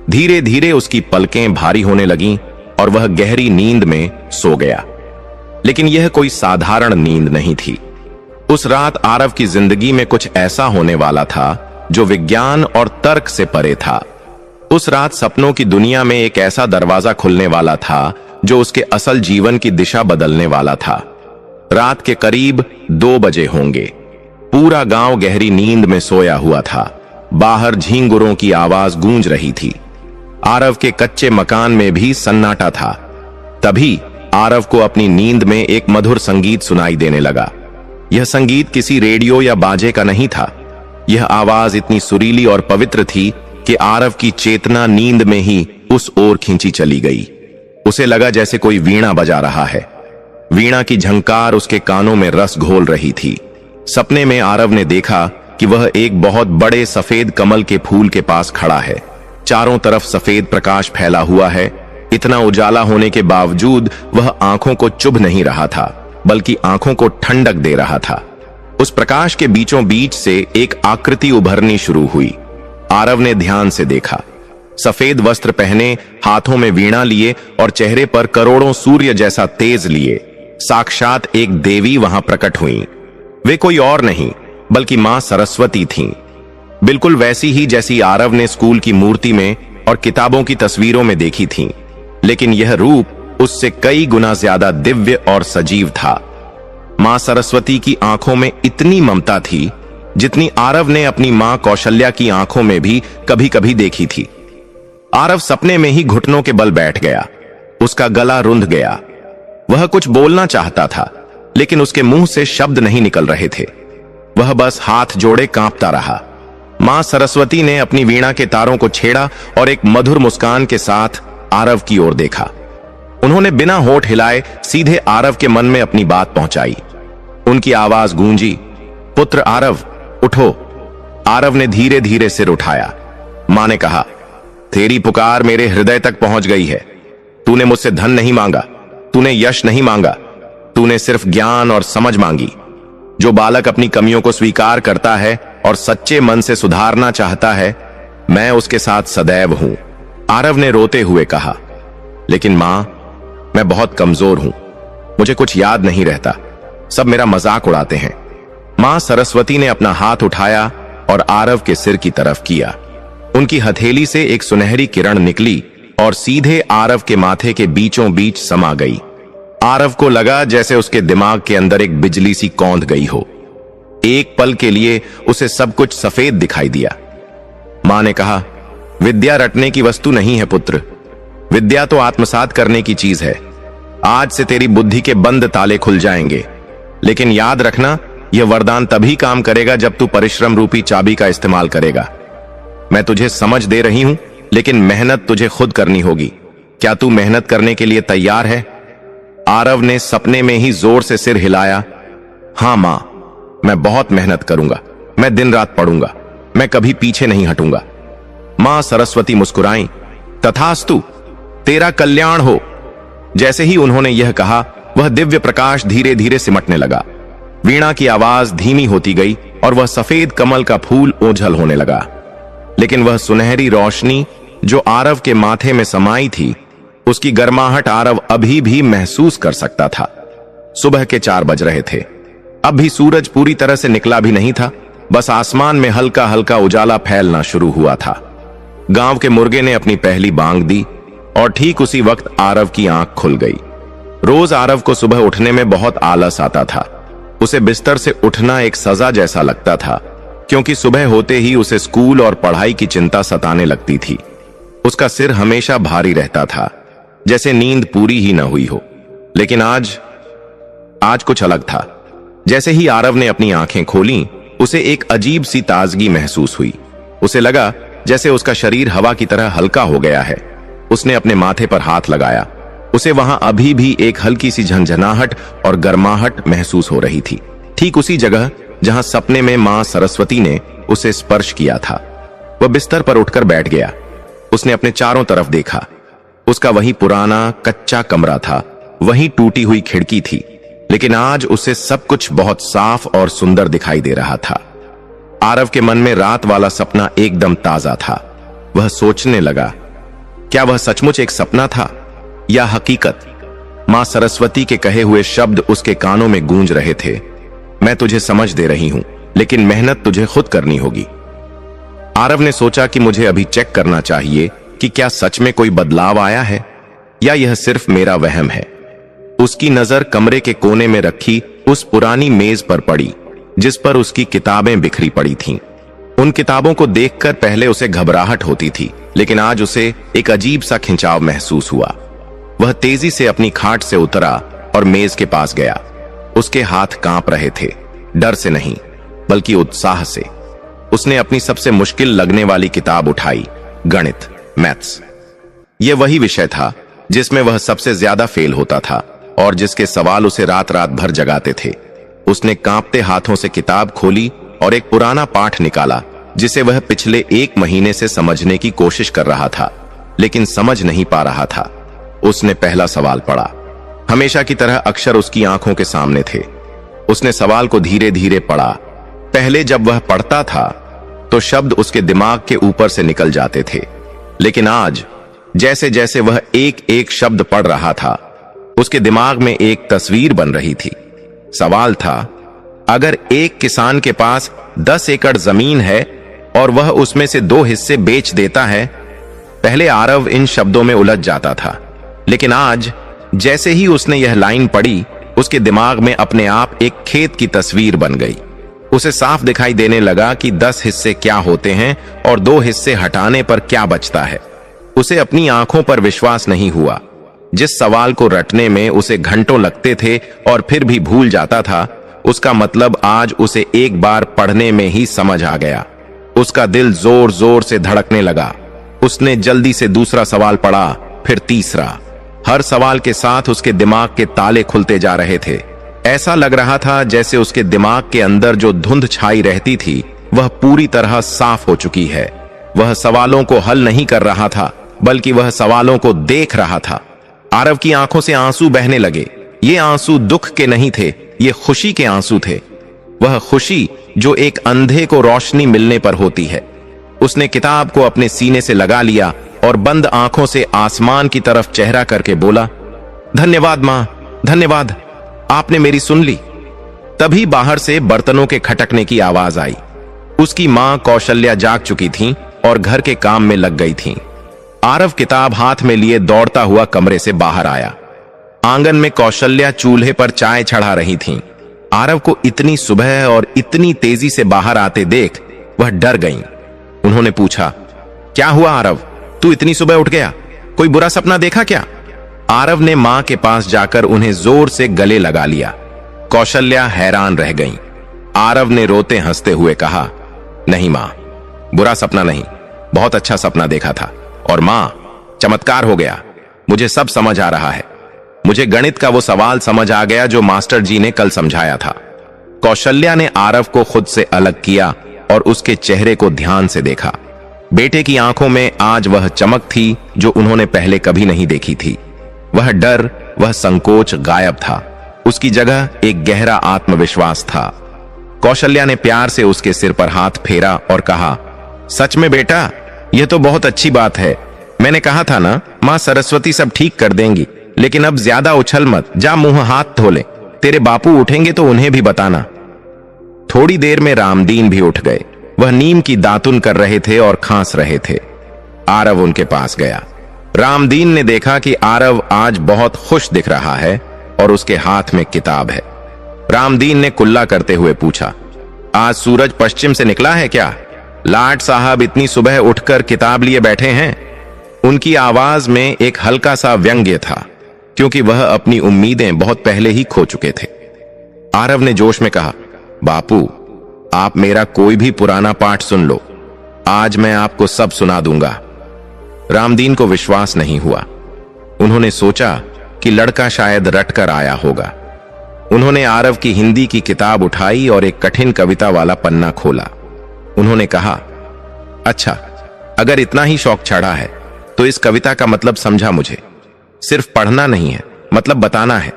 धीरे धीरे उसकी पलकें भारी होने लगीं और वह गहरी नींद में सो गया। लेकिन यह कोई साधारण नींद नहीं थी। उस रात आरव की जिंदगी में कुछ ऐसा होने वाला था जो विज्ञान और तर्क से परे था। उस रात सपनों की दुनिया में एक ऐसा दरवाजा खुलने वाला था जो उसके असल जीवन की दिशा बदलने वाला था। रात के करीब 2 बजे होंगे। पूरा गांव गहरी नींद में सोया हुआ था। बाहर झींगुरों की आवाज गूंज रही थी। आरव के कच्चे मकान में भी सन्नाटा था। तभी आरव को अपनी नींद में एक मधुर संगीत सुनाई देने लगा। यह संगीत किसी रेडियो या बाजे का नहीं था। यह आवाज इतनी सुरीली और पवित्र थी कि आरव की चेतना नींद में ही उस ओर खींची चली गई। उसे लगा जैसे कोई वीणा बजा रहा है। वीणा की झंकार उसके कानों में रस घोल रही थी। सपने में आरव ने देखा कि वह एक बहुत बड़े सफेद कमल के फूल के पास खड़ा है। चारों तरफ सफेद प्रकाश फैला हुआ है। इतना उजाला होने के बावजूद वह आंखों को चुभ नहीं रहा था, बल्कि आंखों को ठंडक दे रहा था। उस प्रकाश के बीचों बीच से एक आकृति उभरनी शुरू हुई। आरव ने ध्यान से देखा। सफेद वस्त्र पहने, हाथों में वीणा लिए और चेहरे पर करोड़ों सूर्य जैसा तेज लिए साक्षात एक देवी वहां प्रकट हुई। वे कोई और नहीं बल्कि मां सरस्वती थीं। बिल्कुल वैसी ही जैसी आरव ने स्कूल की मूर्ति में और किताबों की तस्वीरों में देखी थीं, लेकिन यह रूप उससे कई गुना ज्यादा दिव्य और सजीव था। मां सरस्वती की आंखों में इतनी ममता थी जितनी आरव ने अपनी मां कौशल्या की आंखों में भी कभी कभी देखी थी। आरव सपने में ही घुटनों के बल बैठ गया। उसका गला रुंध गया। वह कुछ बोलना चाहता था, लेकिन उसके मुंह से शब्द नहीं निकल रहे थे। वह बस हाथ जोड़े कांपता रहा। मां सरस्वती ने अपनी वीणा के तारों को छेड़ा और एक मधुर मुस्कान के साथ आरव की ओर देखा। उन्होंने बिना होठ हिलाए सीधे आरव के मन में अपनी बात पहुंचाई। उनकी आवाज गूंजी, पुत्र आरव, उठो। आरव ने धीरे धीरे सिर उठाया। मां ने कहा, तेरी पुकार मेरे हृदय तक पहुंच गई है। तूने मुझसे धन नहीं मांगा, तूने यश नहीं मांगा, तूने सिर्फ ज्ञान और समझ मांगी। जो बालक अपनी कमियों को स्वीकार करता है और सच्चे मन से सुधारना चाहता है, मैं उसके साथ सदैव हूं। आरव ने रोते हुए कहा, लेकिन मां, मैं बहुत कमजोर हूं, मुझे कुछ याद नहीं रहता, सब मेरा मजाक उड़ाते हैं। मां सरस्वती ने अपना हाथ उठाया और आरव के सिर की तरफ किया। उनकी हथेली से एक सुनहरी किरण निकली और सीधे आरव के माथे के बीचों बीच समा गई। आरव को लगा जैसे उसके दिमाग के अंदर एक बिजली सी कौंध गई हो। एक पल के लिए उसे सब कुछ सफेद दिखाई दिया। मां ने कहा, विद्या रटने की वस्तु नहीं है पुत्र, विद्या तो आत्मसात करने की चीज है। आज से तेरी बुद्धि के बंद ताले खुल जाएंगे, लेकिन याद रखना, यह वरदान तभी काम करेगा जब तू परिश्रम रूपी चाबी का इस्तेमाल करेगा। मैं तुझे समझ दे रही हूं, लेकिन मेहनत तुझे खुद करनी होगी। क्या तू मेहनत करने के लिए तैयार है? आरव ने सपने में ही जोर से सिर हिलाया। हां मां, मैं बहुत मेहनत करूंगा, मैं दिन रात पढ़ूंगा, मैं कभी पीछे नहीं हटूंगा। मां सरस्वती मुस्कुराई। तथास्तु, तेरा कल्याण हो। जैसे ही उन्होंने यह कहा, वह दिव्य प्रकाश धीरे धीरे सिमटने लगा। वीणा की आवाज धीमी होती गई और वह सफेद कमल का फूल ओझल होने लगा। लेकिन वह सुनहरी रोशनी जो आरव के माथे में समाई थी, उसकी गर्माहट आरव अभी भी महसूस कर सकता था। सुबह के 4 बज रहे थे। अब भी सूरज पूरी तरह से निकला भी नहीं था, बस आसमान में हल्का हल्का उजाला फैलना शुरू हुआ था। गांव के मुर्गे ने अपनी पहली बांग दी और ठीक उसी वक्त आरव की आंख खुल गई। रोज आरव को सुबह उठने में बहुत आलस आता था। उसे बिस्तर से उठना एक सजा जैसा लगता था, क्योंकि सुबह होते ही उसे स्कूल और पढ़ाई की चिंता सताने लगती थी। उसका सिर हमेशा भारी रहता था, जैसे नींद पूरी ही न हुई हो। लेकिन आज कुछ अलग था। जैसे ही आरव ने अपनी आंखें खोलीं, उसे एक अजीब सी ताजगी महसूस हुई। उसे लगा जैसे उसका शरीर हवा की तरह हल्का हो गया है। उसने अपने माथे पर हाथ लगाया। उसे वहां अभी भी एक हल्की सी झंझनाहट और गर्माहट महसूस हो रही थी, ठीक उसी जगह जहां सपने में मां सरस्वती ने उसे स्पर्श किया था। वह बिस्तर पर उठकर बैठ गया। उसने अपने चारों तरफ देखा। उसका वही पुराना कच्चा कमरा था, वही टूटी हुई खिड़की थी, लेकिन आज उसे सब कुछ बहुत साफ और सुंदर दिखाई दे रहा था। आरव के मन में रात वाला सपना एकदम ताजा था। वह सोचने लगा, क्या वह सचमुच एक सपना था या हकीकत? मां सरस्वती के कहे हुए शब्द उसके कानों में गूंज रहे थे। मैं तुझे समझ दे रही हूं, लेकिन मेहनत तुझे खुद करनी होगी। आरव ने सोचा कि मुझे अभी चेक करना चाहिए कि क्या सच में कोई बदलाव आया है या यह सिर्फ मेरा वहम है। उसकी नजर कमरे के कोने में रखी उस पुरानी मेज पर पड़ी, जिस पर उसकी किताबें बिखरी पड़ी थीं। उन किताबों को देखकर पहले उसे घबराहट होती थी, लेकिन आज उसे एक अजीब सा खिंचाव महसूस हुआ। वह तेजी से अपनी खाट से उतरा और मेज के पास गया। उसके हाथ कांप रहे थे, डर से नहीं बल्कि उत्साह से। उसने अपनी सबसे मुश्किल लगने वाली किताब उठाई, गणित, मैथ्स। यह वही विषय था जिसमें वह सबसे ज्यादा फेल होता था और जिसके सवाल उसे रात रात भर जगाते थे। उसने कांपते हाथों से किताब खोली और एक पुराना पाठ निकाला, जिसे वह पिछले 1 महीने से समझने की कोशिश कर रहा था, लेकिन समझ नहीं पा रहा था। उसने पहला सवाल पढ़ा। हमेशा की तरह अक्षर उसकी आंखों के सामने थे। उसने सवाल को धीरे धीरे पढ़ा। पहले जब वह पढ़ता था तो शब्द उसके दिमाग के ऊपर से निकल जाते थे, लेकिन आज जैसे जैसे वह एक एक शब्द पढ़ रहा था, उसके दिमाग में एक तस्वीर बन रही थी। सवाल था, अगर एक किसान के पास 10 एकड़ जमीन है और वह उसमें से 2 हिस्से बेच देता है। पहले आरव इन शब्दों में उलझ जाता था, लेकिन आज जैसे ही उसने यह लाइन पढ़ी, उसके दिमाग में अपने आप एक खेत की तस्वीर बन गई। उसे साफ दिखाई देने लगा कि 10 हिस्से क्या होते हैं और 2 हिस्से हटाने पर क्या बचता है। उसे अपनी आंखों पर विश्वास नहीं हुआ। जिस सवाल को रटने में उसे घंटों लगते थे और फिर भी भूल जाता था, उसका मतलब आज उसे एक बार पढ़ने में ही समझ आ गया। उसका दिल जोर जोर से धड़कने लगा। उसने जल्दी से दूसरा सवाल पढ़ा, फिर तीसरा। हर सवाल के साथ उसके दिमाग के ताले खुलते जा रहे थे। ऐसा लग रहा था जैसे उसके दिमाग के अंदर जो धुंध छाई रहती थी, वह पूरी तरह साफ हो चुकी है। वह सवालों को हल नहीं कर रहा था, बल्कि वह सवालों को देख रहा था। आरव की आंखों से आंसू बहने लगे। ये आंसू दुख के नहीं थे, ये खुशी के आंसू थे। वह खुशी जो एक अंधे को रोशनी मिलने पर होती है। उसने किताब को अपने सीने से लगा लिया और बंद आंखों से आसमान की तरफ चेहरा करके बोला, धन्यवाद मां, धन्यवाद, आपने मेरी सुन ली। तभी बाहर से बर्तनों के खटकने की आवाज आई। उसकी मां कौशल्या जाग चुकी थीं और घर के काम में लग गई थीं। आरव किताब हाथ में लिए दौड़ता हुआ कमरे से बाहर आया। आंगन में कौशल्या चूल्हे पर चाय चढ़ा रही थीं। आरव को इतनी सुबह और इतनी तेजी से बाहर आते देख वह डर गईं। उन्होंने पूछा, क्या हुआ आरव, तू इतनी सुबह उठ गया? कोई बुरा सपना देखा क्या? आरव ने मां के पास जाकर उन्हें जोर से गले लगा लिया। कौशल्या हैरान रह गईं। आरव ने रोते हंसते हुए कहा, नहीं मां, बुरा सपना नहीं, बहुत अच्छा सपना देखा था। और मां, चमत्कार हो गया, मुझे सब समझ आ रहा है। मुझे गणित का वो सवाल समझ आ गया जो मास्टर जी ने कल समझाया था। कौशल्या ने आरव को खुद से अलग किया और उसके चेहरे को ध्यान से देखा। बेटे की आंखों में आज वह चमक थी जो उन्होंने पहले कभी नहीं देखी थी। वह डर, वह संकोच गायब था। उसकी जगह एक गहरा आत्मविश्वास था। कौशल्या ने प्यार से उसके सिर पर हाथ फेरा और कहा, सच में बेटा, यह तो बहुत अच्छी बात है। मैंने कहा था ना, माँ सरस्वती सब ठीक कर देंगी। लेकिन अब ज्यादा उछल मत, जा मुंह हाथ धो ले। तेरे बापू उठेंगे तो उन्हें भी बताना। थोड़ी देर में रामदीन भी उठ गए। वह नीम की दातुन कर रहे थे और खांस रहे थे। आरव उनके पास गया। रामदीन ने देखा कि आरव आज बहुत खुश दिख रहा है और उसके हाथ में किताब है। रामदीन ने कुल्ला करते हुए पूछा, आज सूरज पश्चिम से निकला है क्या? लाट साहब इतनी सुबह उठकर किताब लिए बैठे हैं। उनकी आवाज में एक हल्का सा व्यंग्य था, क्योंकि वह अपनी उम्मीदें बहुत पहले ही खो चुके थे। आरव ने जोश में कहा, बापू, आप मेरा कोई भी पुराना पाठ सुन लो, आज मैं आपको सब सुना दूंगा। रामदीन को विश्वास नहीं हुआ। उन्होंने सोचा कि लड़का शायद रट कर आया होगा। उन्होंने आरव की हिंदी की किताब उठाई और एक कठिन कविता वाला पन्ना खोला। उन्होंने कहा, अच्छा, अगर इतना ही शौक चढ़ा है तो इस कविता का मतलब समझा मुझे। सिर्फ पढ़ना नहीं है, मतलब बताना है।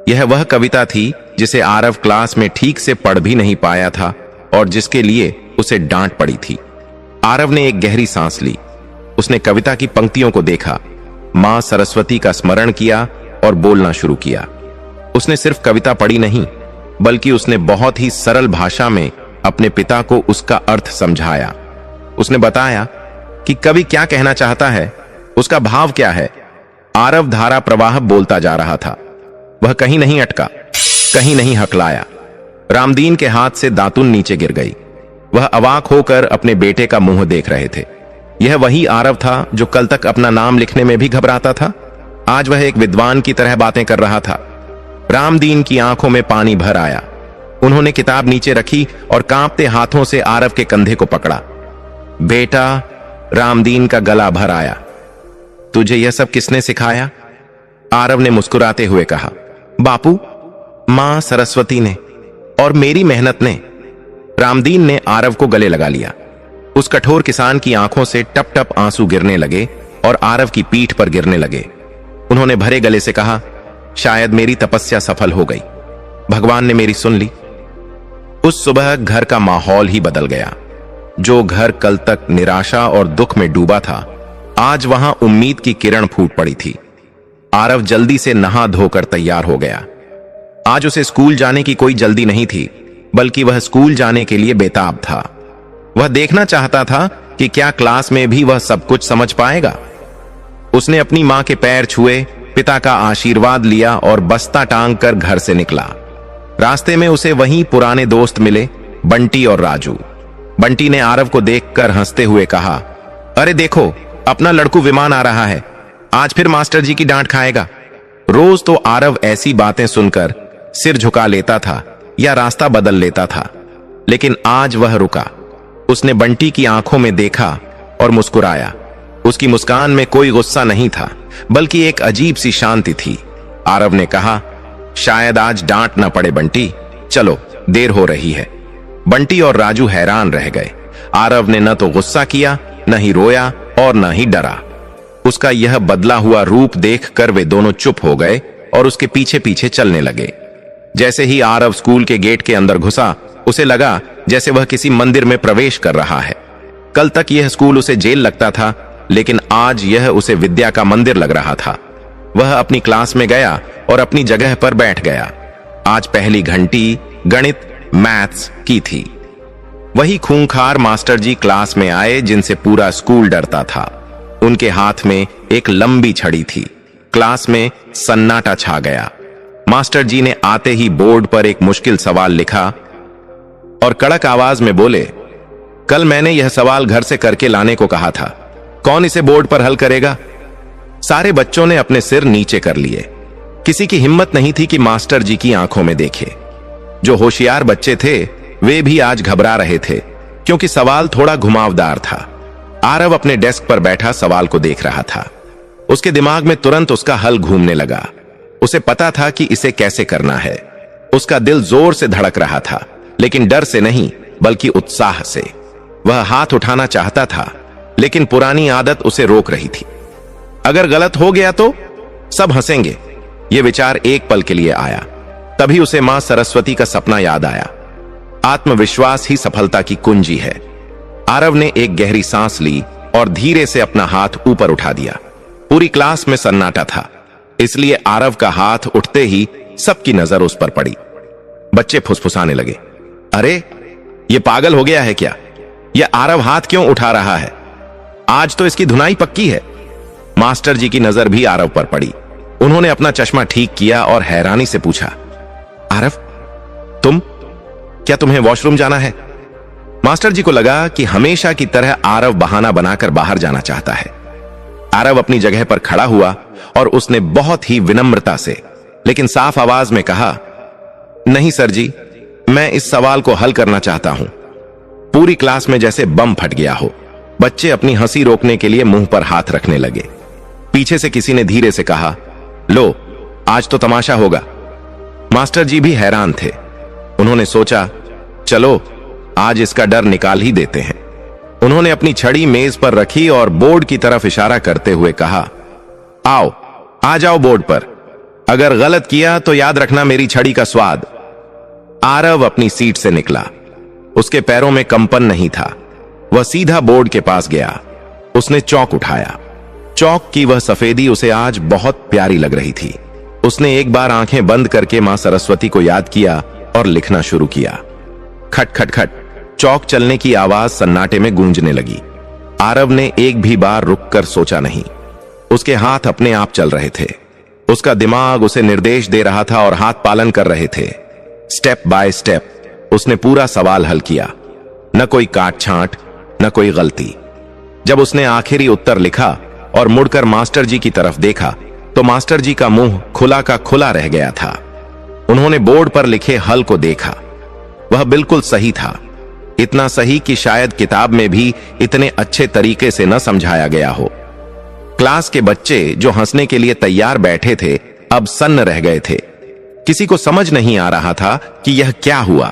यह वह कविता थी जिसे आरव क्लास में ठीक से पढ़ भी नहीं पाया था और जिसके लिए उसे डांट पड़ी थी। आरव ने एक गहरी सांस ली। उसने कविता की पंक्तियों को देखा, मां सरस्वती का स्मरण किया और बोलना शुरू किया। उसने सिर्फ कविता पढ़ी नहीं, बल्कि उसने बहुत ही सरल भाषा में अपने पिता को उसका अर्थ समझाया। उसने बताया कि कवि क्या कहना चाहता है, उसका भाव क्या है। आरव धारा प्रवाह बोलता जा रहा था। वह कहीं नहीं अटका, कहीं नहीं हकलाया। रामदीन के हाथ से दातुन नीचे गिर गई। वह अवाक होकर अपने बेटे का मुंह देख रहे थे। यह वही आरव था जो कल तक अपना नाम लिखने में भी घबराता था। आज वह एक विद्वान की तरह बातें कर रहा था। रामदीन की आंखों में पानी भर आया। उन्होंने किताब नीचे रखी और कांपते हाथों से आरव के कंधे को पकड़ा। बेटा, रामदीन का गला भर आया, तुझे यह सब किसने सिखाया? आरव ने मुस्कुराते हुए कहा, बापू, मां सरस्वती ने और मेरी मेहनत ने। रामदीन ने आरव को गले लगा लिया। उस कठोर किसान की आंखों से टप टप आंसू गिरने लगे और आरव की पीठ पर गिरने लगे। उन्होंने भरे गले से कहा, शायद मेरी तपस्या सफल हो गई। भगवान ने मेरी सुन ली। उस सुबह घर का माहौल ही बदल गया। जो घर कल तक निराशा और दुख में डूबा था, आज वहां उम्मीद की किरण फूट पड़ी थी। आरव जल्दी से नहा धोकर तैयार हो गया। आज उसे स्कूल जाने की कोई जल्दी नहीं थी, बल्कि वह स्कूल जाने के लिए बेताब था। वह देखना चाहता था कि क्या क्लास में भी वह सब कुछ समझ पाएगा। उसने अपनी मां के पैर छुए, पिता का आशीर्वाद लिया और बस्ता टांग कर घर से निकला। रास्ते में उसे वहीं पुराने दोस्त मिले, बंटी और राजू। बंटी ने आरव को देखकर हंसते हुए कहा, अरे देखो, अपना लड़कू विमान आ रहा है, आज फिर मास्टर जी की डांट खाएगा। रोज तो आरव ऐसी बातें सुनकर सिर झुका लेता था या रास्ता बदल लेता था, लेकिन आज वह रुका। उसने बंटी की आंखों में देखा और मुस्कुराया। उसकी मुस्कान में कोई गुस्सा नहीं था, बल्कि एक अजीब सी शांति थी। आरव ने कहा, शायद आज डांट न पड़े बंटी, चलो देर हो रही है। बंटी और राजू हैरान रह गए। आरव ने न तो गुस्सा किया, न ही रोया और न ही डरा। उसका यह बदला हुआ रूप देखकर वे दोनों चुप हो गए और उसके पीछे पीछे चलने लगे। जैसे ही आरव स्कूल के गेट के अंदर घुसा, उसे लगा जैसे वह किसी मंदिर में प्रवेश कर रहा है। कल तक यह स्कूल उसे जेल लगता था, लेकिन आज यह उसे विद्या का मंदिर लग रहा था। वह अपनी क्लास में गया और अपनी जगह पर बैठ गया। आज पहली घंटी गणित मैथ्स की थी। वही खूंखार मास्टर जी क्लास में आए जिनसे पूरा स्कूल डरता था। उनके हाथ में एक लंबी छड़ी थी। क्लास में सन्नाटा छा गया। मास्टर जी ने आते ही बोर्ड पर एक मुश्किल सवाल लिखा और कड़क आवाज में बोले, कल मैंने यह सवाल घर से करके लाने को कहा था, कौन इसे बोर्ड पर हल करेगा? सारे बच्चों ने अपने सिर नीचे कर लिए। किसी की हिम्मत नहीं थी कि मास्टर जी की आंखों में देखे। जो होशियार बच्चे थे वे भी आज घबरा रहे थे, क्योंकि सवाल थोड़ा घुमावदार था। आरव अपने डेस्क पर बैठा सवाल को देख रहा था। उसके दिमाग में तुरंत उसका हल घूमने लगा। उसे पता था कि इसे कैसे करना है। उसका दिल जोर से धड़क रहा था, लेकिन डर से नहीं, बल्कि उत्साह से। वह हाथ उठाना चाहता था, लेकिन पुरानी आदत उसे रोक रही थी। अगर गलत हो गया तो सब हंसेंगे। यह विचार एक पल के लिए आया। तभी उसे मां सरस्वती का सपना याद आया। आत्मविश्वास ही सफलता की कुंजी है। आरव ने एक गहरी सांस ली और धीरे से अपना हाथ ऊपर उठा दिया। पूरी क्लास में सन्नाटा था, इसलिए आरव का हाथ उठते ही सबकी नजर उस पर पड़ी। बच्चे फुसफुसाने लगे, अरे ये पागल हो गया है क्या? यह आरव हाथ क्यों उठा रहा है? आज तो इसकी धुनाई पक्की है। मास्टर जी की नजर भी आरव पर पड़ी। उन्होंने अपना चश्मा ठीक किया और हैरानी से पूछा, आरव क्या तुम्हें वॉशरूम जाना है? मास्टर जी को लगा कि हमेशा की तरह आरव बहाना बनाकर बाहर जाना चाहता है। आरव अपनी जगह पर खड़ा हुआ और उसने बहुत ही विनम्रता से लेकिन साफ आवाज में कहा, नहीं सर जी, मैं इस सवाल को हल करना चाहता हूं। पूरी क्लास में जैसे बम फट गया हो। बच्चे अपनी हंसी रोकने के लिए मुंह पर हाथ रखने लगे। पीछे से किसी ने धीरे से कहा, लो आज तो तमाशा होगा। मास्टर जी भी हैरान थे। उन्होंने सोचा, चलो आज इसका डर निकाल ही देते हैं। उन्होंने अपनी छड़ी मेज पर रखी और बोर्ड की तरफ इशारा करते हुए कहा, आओ आ जाओ बोर्ड पर। अगर गलत किया तो याद रखना मेरी छड़ी का स्वाद। आरव अपनी सीट से निकला। उसके पैरों में कंपन नहीं था। वह सीधा बोर्ड के पास गया। उसने चौक उठाया। चौक की वह सफेदी उसे आज बहुत प्यारी लग रही थी। उसने एक बार आंखें बंद करके मां सरस्वती को याद किया और लिखना शुरू किया। खट खट खट चौक चलने की आवाज सन्नाटे में गूंजने लगी। आरव ने एक भी बार रुककर सोचा नहीं। उसके हाथ अपने आप चल रहे थे। उसका दिमाग उसे निर्देश दे रहा था और हाथ पालन कर रहे थे। स्टेप बाय स्टेप उसने पूरा सवाल हल किया। न कोई काट छांट, न कोई गलती। जब उसने आखिरी उत्तर लिखा और मुड़कर मास्टर जी की तरफ देखा तो मास्टर जी का मुंह खुला का खुला रह गया था। उन्होंने बोर्ड पर लिखे हल को देखा। वह बिल्कुल सही था। इतना सही कि शायद किताब में भी इतने अच्छे तरीके से न समझाया गया हो। क्लास के बच्चे जो हंसने के लिए तैयार बैठे थे अब सन्न रह गए थे। किसी को समझ नहीं आ रहा था कि यह क्या हुआ।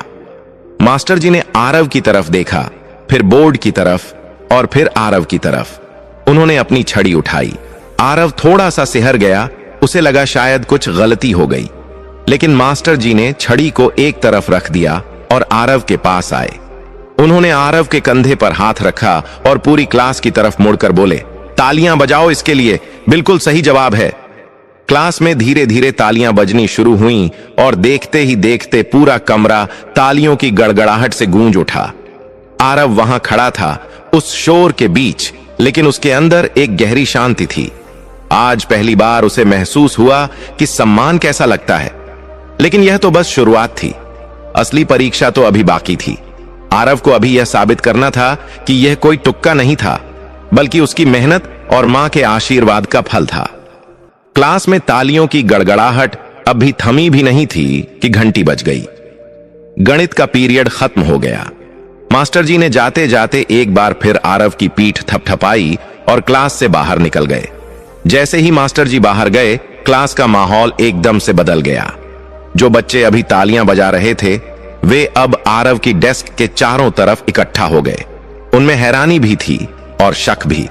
मास्टर जी ने आरव की तरफ देखा, फिर बोर्ड की तरफ और फिर आरव की तरफ। उन्होंने अपनी छड़ी उठाई। आरव थोड़ा सा सिहर गया। उसे लगा शायद कुछ गलती हो गई, लेकिन मास्टर जी ने छड़ी को एक तरफ रख दिया और आरव के पास आए। उन्होंने आरव के कंधे पर हाथ रखा और पूरी क्लास की तरफ मुड़कर बोले, तालियां बजाओ इसके लिए, बिल्कुल सही जवाब है। क्लास में धीरे धीरे तालियां बजनी शुरू हुईं और देखते ही देखते पूरा कमरा तालियों की गड़गड़ाहट से गूंज उठा। आरव वहां खड़ा था उस शोर के बीच, लेकिन उसके अंदर एक गहरी शांति थी। आज पहली बार उसे महसूस हुआ कि सम्मान कैसा लगता है। लेकिन यह तो बस शुरुआत थी। असली परीक्षा तो अभी बाकी थी। आरव को अभी यह साबित करना था कि यह कोई तुक्का नहीं था, बल्कि उसकी मेहनत और मां के आशीर्वाद का फल था। क्लास में तालियों की गड़गड़ाहट अभी थमी भी नहीं थी कि घंटी बज गई। गणित का पीरियड खत्म हो गया। मास्टर जी ने जाते जाते एक बार फिर आरव की पीठ थपथपाई और क्लास से बाहर निकल गए। जैसे ही मास्टर जी बाहर गए, क्लास का माहौल एकदम से बदल गया। जो बच्चे अभी तालियां बजा रहे थे वे अब आरव की डेस्क के चारों तरफ इकट्ठा हो गए। उनमें हैरानी भी थी और शक भी।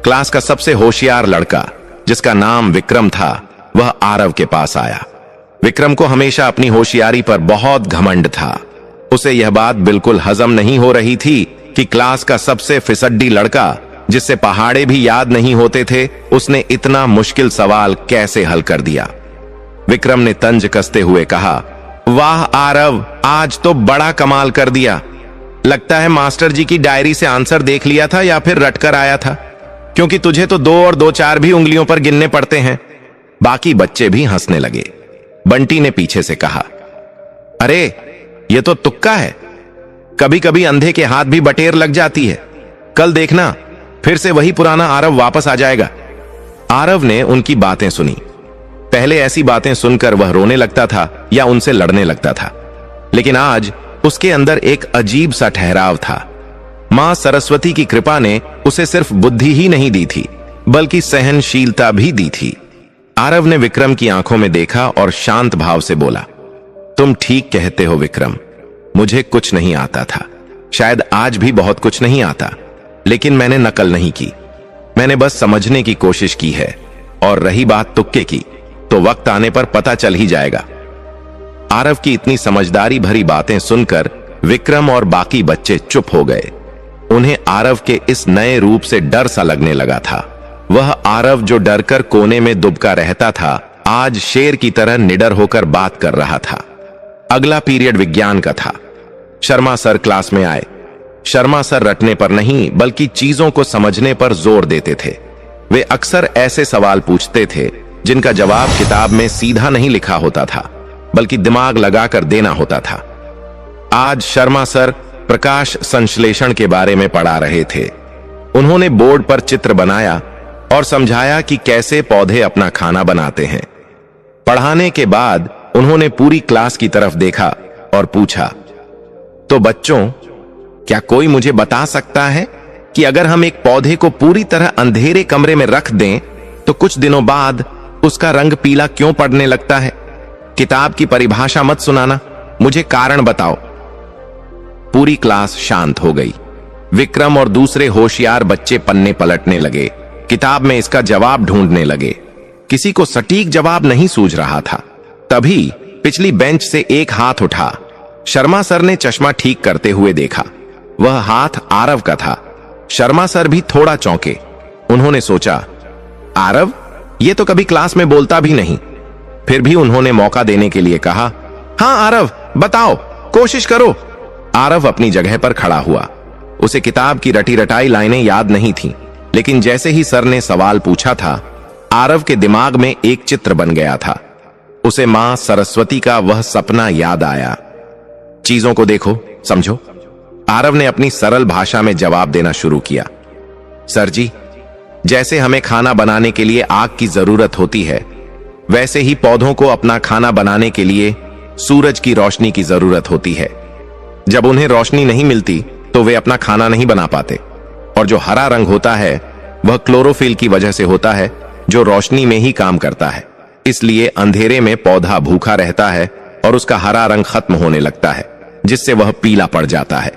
क्लास का सबसे होशियार लड़का, जिसका नाम विक्रम था, वह आरव के पास आया। विक्रम को हमेशा अपनी होशियारी पर बहुत घमंड था। उसे यह बात बिल्कुल हजम नहीं हो रही थी कि क्लास का सबसे फिसड्डी लड़का, जिससे पहाड़े भी याद नहीं होते थे, उसने इतना मुश्किल सवाल कैसे हल कर दिया। विक्रम ने तंज कसते हुए कहा, वाह आरव, आज तो बड़ा कमाल कर दिया। लगता है मास्टर जी की डायरी से आंसर देख लिया था या फिर रटकर आया था, क्योंकि तुझे तो 2 और 2 4 भी उंगलियों पर गिनने पड़ते हैं। बाकी बच्चे भी हंसने लगे। बंटी ने पीछे से कहा, अरे ये तो तुक्का है। कभी कभी अंधे के हाथ भी बटेर लग जाती है। कल देखना फिर से वही पुराना आरव वापस आ जाएगा। आरव ने उनकी बातें सुनी। पहले ऐसी बातें सुनकर वह रोने लगता था या उनसे लड़ने लगता था, लेकिन आज उसके अंदर एक अजीब सा ठहराव था। मां सरस्वती की कृपा ने उसे सिर्फ बुद्धि ही नहीं दी थी, बल्कि सहनशीलता भी दी थी। आरव ने विक्रम की आंखों में देखा और शांत भाव से बोला, तुम ठीक कहते हो विक्रम, मुझे कुछ नहीं आता था। शायद आज भी बहुत कुछ नहीं आता, लेकिन मैंने नकल नहीं की। मैंने बस समझने की कोशिश की है। और रही बात तुक्के की, तो वक्त आने पर पता चल ही जाएगा। आरव की इतनी समझदारी भरी बातें सुनकर विक्रम और बाकी बच्चे चुप हो गए। उन्हें आरव के इस नए रूप से डर सा लगने लगा था। वह आरव जो डरकर कोने में दुबका रहता था, आज शेर की तरह निडर होकर बात कर रहा था। अगला पीरियड विज्ञान का था। शर्मा सर क्लास में आए। शर्मा सर रटने पर नहीं बल्कि चीजों को समझने पर जोर देते थे। वे अक्सर ऐसे सवाल पूछते थे जिनका जवाब किताब में सीधा नहीं लिखा होता था, बल्कि दिमाग लगाकर देना होता था। आज शर्मा सर प्रकाश संश्लेषण के बारे में पढ़ा रहे थे। उन्होंने बोर्ड पर चित्र बनाया और समझाया कि कैसे पौधे अपना खाना बनाते हैं। पढ़ाने के बाद उन्होंने पूरी क्लास की तरफ देखा और पूछा, तो बच्चों, क्या कोई मुझे बता सकता है कि अगर हम एक पौधे को पूरी तरह अंधेरे कमरे में रख दें तो कुछ दिनों बाद उसका रंग पीला क्यों पड़ने लगता है? किताब की परिभाषा मत सुनाना, मुझे कारण बताओ। पूरी क्लास शांत हो गई। विक्रम और दूसरे होशियार बच्चे पन्ने पलटने लगे, किताब में इसका जवाब ढूंढने लगे। किसी को सटीक जवाब नहीं सूझ रहा था। तभी पिछली बेंच से एक हाथ उठा। शर्मा सर ने चश्मा ठीक करते हुए देखा। वह हाथ आरव का था। शर्मा सर भी थोड़ा चौंके। उन्होंने सोचा, आरव ये तो कभी क्लास में बोलता भी नहीं। फिर भी उन्होंने मौका देने के लिए कहा, हां आरव बताओ, कोशिश करो। आरव अपनी जगह पर खड़ा हुआ। उसे किताब की रटी रटाई लाइनें याद नहीं थीं, लेकिन जैसे ही सर ने सवाल पूछा था, आरव के दिमाग में एक चित्र बन गया था। उसे मां सरस्वती का वह सपना याद आया। चीजों को देखो, समझो। आरव ने अपनी सरल भाषा में जवाब देना शुरू किया। सर जी, जैसे हमें खाना बनाने के लिए आग की जरूरत होती है, वैसे ही पौधों को अपना खाना बनाने के लिए सूरज की रोशनी की जरूरत होती है। जब उन्हें रोशनी नहीं मिलती तो वे अपना खाना नहीं बना पाते। और जो हरा रंग होता है वह क्लोरोफिल की वजह से होता है, जो रोशनी में ही काम करता है। इसलिए अंधेरे में पौधा भूखा रहता है और उसका हरा रंग खत्म होने लगता है, जिससे वह पीला पड़ जाता है।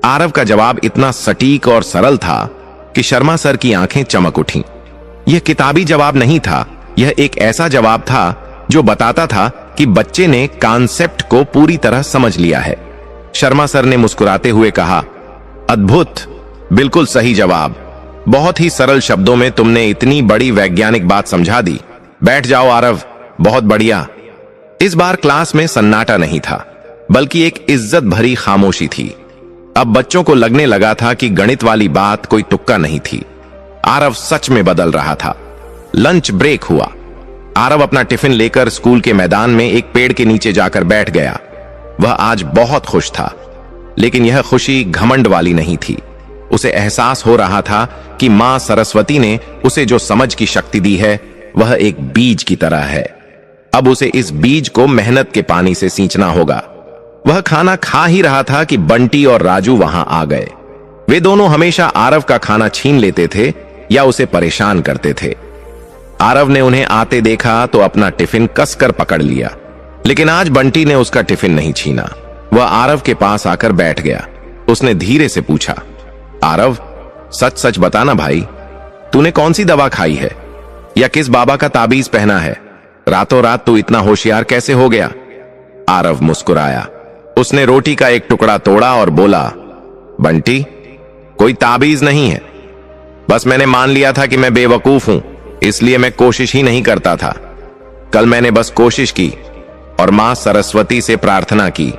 आरव का जवाब इतना सटीक और सरल था कि शर्मा सर की आंखें चमक उठीं। यह किताबी जवाब नहीं था, यह एक ऐसा जवाब था जो बताता था कि बच्चे ने कॉन्सेप्ट को पूरी तरह समझ लिया है। शर्मा सर ने मुस्कुराते हुए कहा, अद्भुत, बिल्कुल सही जवाब। बहुत ही सरल शब्दों में तुमने इतनी बड़ी वैज्ञानिक बात समझा दी। बैठ जाओ आरव, बहुत बढ़िया। इस बार क्लास में सन्नाटा नहीं था, बल्कि एक इज्जत भरी खामोशी थी। अब बच्चों को लगने लगा था कि गणित वाली बात कोई तुक्का नहीं थी। आरव सच में बदल रहा था। लंच ब्रेक हुआ। आरव अपना टिफिन लेकर स्कूल के मैदान में एक पेड़ के नीचे जाकर बैठ गया। वह आज बहुत खुश था, लेकिन यह खुशी घमंड वाली नहीं थी। उसे एहसास हो रहा था कि मां सरस्वती ने उसे जो समझ की शक्ति दी है वह एक बीज की तरह है। अब उसे इस बीज को मेहनत के पानी से सींचना होगा। वह खाना खा ही रहा था कि बंटी और राजू वहां आ गए। वे दोनों हमेशा आरव का खाना छीन लेते थे या उसे परेशान करते थे। आरव ने उन्हें आते देखा तो अपना टिफिन कसकर पकड़ लिया, लेकिन आज बंटी ने उसका टिफिन नहीं छीना। वह आरव के पास आकर बैठ गया। उसने धीरे से पूछा, आरव सच सच बताना भाई, तूने कौन सी दवा खाई है या किस बाबा का ताबीज पहना है? रातों रात तू इतना होशियार कैसे हो गया? आरव मुस्कुराया। उसने रोटी का एक टुकड़ा तोड़ा और बोला, बंटी, कोई ताबीज नहीं है। बस मैंने मान लिया था कि मैं बेवकूफ हूं, इसलिए मैं कोशिश ही नहीं करता था। कल मैंने बस कोशिश की और मां सरस्वती से प्रार्थना की।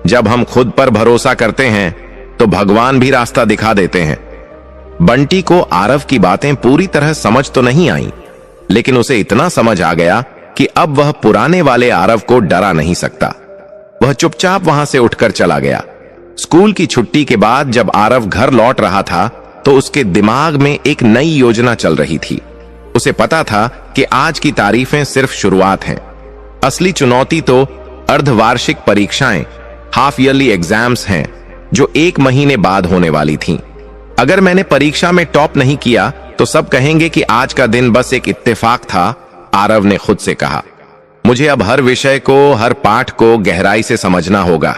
जब हम खुद पर भरोसा करते हैं तो भगवान भी रास्ता दिखा देते हैं। बंटी को आरव की बातें पूरी तरह समझ तो नहीं आई, लेकिन उसे इतना समझ आ गया कि अब वह पुराने वाले आरव को डरा नहीं सकता। वह चुपचाप वहां से उठकर चला गया। स्कूल की छुट्टी के बाद जब आरव घर लौट रहा था तो उसके दिमाग में एक नई योजना चल रही थी। उसे पता था कि आज की तारीफें सिर्फ शुरुआत हैं। असली चुनौती तो अर्धवार्षिक परीक्षाएं, हाफ ईयरली एग्जाम्स हैं, जो 1 महीने बाद होने वाली थीं। अगर मैंने परीक्षा में टॉप नहीं किया तो सब कहेंगे कि आज का दिन बस एक इत्तेफाक था, आरव ने खुद से कहा। मुझे अब हर विषय को, हर पाठ को गहराई से समझना होगा।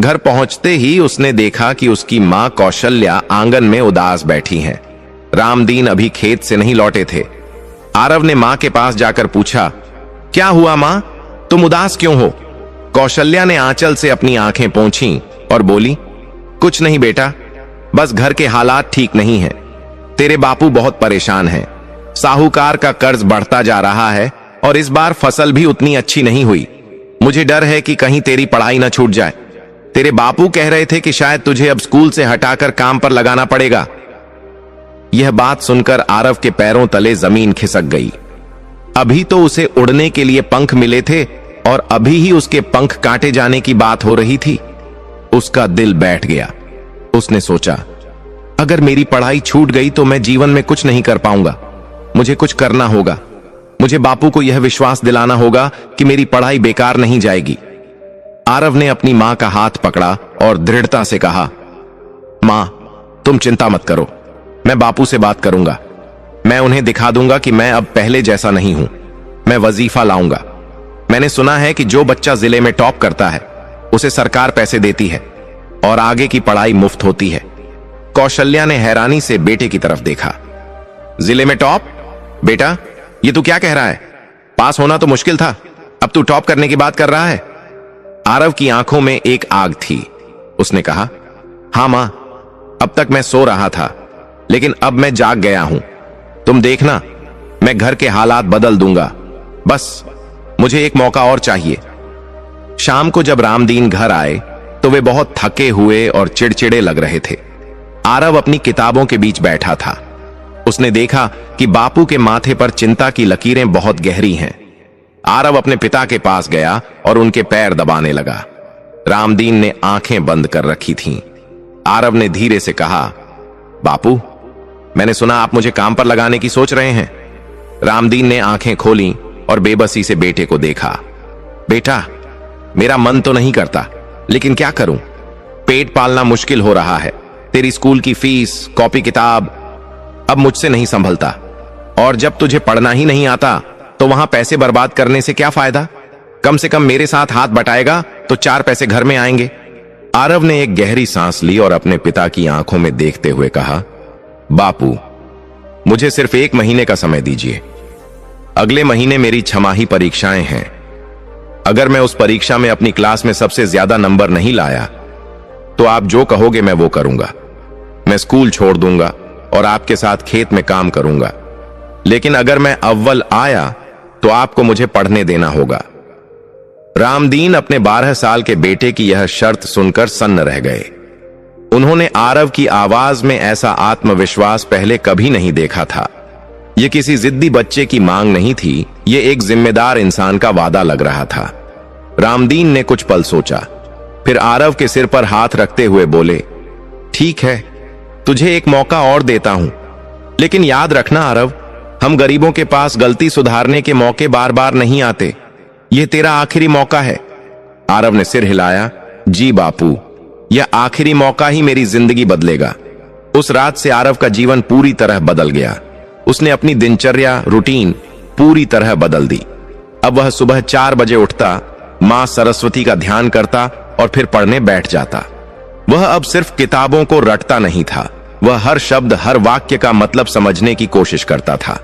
घर पहुंचते ही उसने देखा कि उसकी मां कौशल्या आंगन में उदास बैठी हैं। रामदीन अभी खेत से नहीं लौटे थे। आरव ने मां के पास जाकर पूछा, क्या हुआ मां, तुम उदास क्यों हो? कौशल्या ने आंचल से अपनी आंखें पोंछीं और बोली, कुछ नहीं बेटा, बस घर के हालात ठीक नहीं हैं। तेरे बापू बहुत परेशान हैं। साहूकार का कर्ज बढ़ता जा रहा है और इस बार फसल भी उतनी अच्छी नहीं हुई। मुझे डर है कि कहीं तेरी पढ़ाई न छूट जाए। तेरे बापू कह रहे थे कि शायद तुझे अब स्कूल से हटाकर काम पर लगाना पड़ेगा। यह बात सुनकर आरव के पैरों तले जमीन खिसक गई। अभी तो उसे उड़ने के लिए पंख मिले थे और अभी ही उसके पंख काटे जाने की बात हो रही थी। उसका दिल बैठ गया। उसने सोचा, अगर मेरी पढ़ाई छूट गई तो मैं जीवन में कुछ नहीं कर पाऊंगा। मुझे कुछ करना होगा। मुझे बापू को यह विश्वास दिलाना होगा कि मेरी पढ़ाई बेकार नहीं जाएगी। आरव ने अपनी मां का हाथ पकड़ा और दृढ़ता से कहा, मां, तुम चिंता मत करो, मैं बापू से बात करूंगा। मैं उन्हें दिखा दूंगा कि मैं अब पहले जैसा नहीं हूं। मैं वजीफा लाऊंगा। मैंने सुना है कि जो बच्चा जिले में टॉप करता है उसे सरकार पैसे देती है और आगे की पढ़ाई मुफ्त होती है। कौशल्या ने हैरानी से बेटे की तरफ देखा। जिले में टॉप? बेटा, ये तू क्या कह रहा है? पास होना तो मुश्किल था, अब तू टॉप करने की बात कर रहा है? आरव की आंखों में एक आग थी। उसने कहा, हां मां, अब तक मैं सो रहा था, लेकिन अब मैं जाग गया हूं। तुम देखना, मैं घर के हालात बदल दूंगा। बस मुझे एक मौका और चाहिए। शाम को जब रामदीन घर आए तो वे बहुत थके हुए और चिड़चिड़े लग रहे थे। आरव अपनी किताबों के बीच बैठा था। उसने देखा कि बापू के माथे पर चिंता की लकीरें बहुत गहरी हैं। आरव अपने पिता के पास गया और उनके पैर दबाने लगा। रामदीन ने आंखें बंद कर रखी थीं। आरव ने धीरे से कहा, बापू, मैंने सुना आप मुझे काम पर लगाने की सोच रहे हैं। रामदीन ने आंखें खोलीं और बेबसी से बेटे को देखा। बेटा, मेरा मन तो नहीं करता, लेकिन क्या करूं? पेट पालना मुश्किल हो रहा है। तेरी स्कूल की फीस, कॉपी किताब अब मुझसे नहीं संभलता। और जब तुझे पढ़ना ही नहीं आता तो वहां पैसे बर्बाद करने से क्या फायदा? कम से कम मेरे साथ हाथ बटाएगा तो 4 पैसे घर में आएंगे। आरव ने एक गहरी सांस ली और अपने पिता की आंखों में देखते हुए कहा, बापू, मुझे सिर्फ 1 महीने का समय दीजिए। अगले महीने मेरी छमाही परीक्षाएं हैं। अगर मैं उस परीक्षा में अपनी क्लास में सबसे ज्यादा नंबर नहीं लाया तो आप जो कहोगे मैं वो करूंगा। मैं स्कूल छोड़ दूंगा और आपके साथ खेत में काम करूंगा। लेकिन अगर मैं अव्वल आया तो आपको मुझे पढ़ने देना होगा। रामदीन अपने 12 साल के बेटे की यह शर्त सुनकर सन्न रह गए। उन्होंने आरव की आवाज में ऐसा आत्मविश्वास पहले कभी नहीं देखा था। यह किसी जिद्दी बच्चे की मांग नहीं थी, ये एक जिम्मेदार इंसान का वादा लग रहा था। रामदीन ने कुछ पल सोचा, फिर आरव के सिर पर हाथ रखते हुए बोले, ठीक है, तुझे एक मौका और देता हूं, लेकिन याद रखना आरव, हम गरीबों के पास गलती सुधारने के मौके बार बार नहीं आते। यह तेरा आखिरी मौका है। आरव ने सिर हिलाया, जी बापू, यह आखिरी मौका ही मेरी जिंदगी बदलेगा। उस रात से आरव का जीवन पूरी तरह बदल गया। उसने अपनी दिनचर्या, रूटीन पूरी तरह बदल दी। अब वह सुबह 4 बजे उठता, मां सरस्वती का ध्यान करता और फिर पढ़ने बैठ जाता। वह अब सिर्फ किताबों को रटता नहीं था, वह हर शब्द, हर वाक्य का मतलब समझने की कोशिश करता था।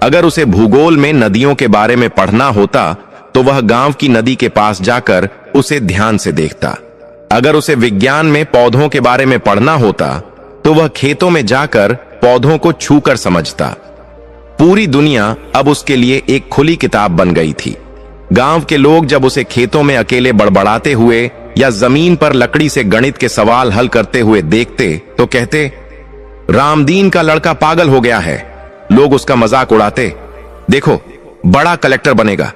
अगर उसे भूगोल में नदियों के बारे में पढ़ना होता तो वह गांव की नदी के पास जाकर उसे ध्यान से देखता। अगर उसे विज्ञान में पौधों के बारे में पढ़ना होता तो वह खेतों में जाकर पौधों को छूकर समझता। पूरी दुनिया अब उसके लिए एक खुली किताब बन गई थी। गांव के लोग जब उसे खेतों में अकेले बड़बड़ाते हुए या जमीन पर लकड़ी से गणित के सवाल हल करते हुए देखते तो कहते, रामदीन का लड़का पागल हो गया है। लोग उसका मजाक उड़ाते, देखो बड़ा कलेक्टर बनेगा।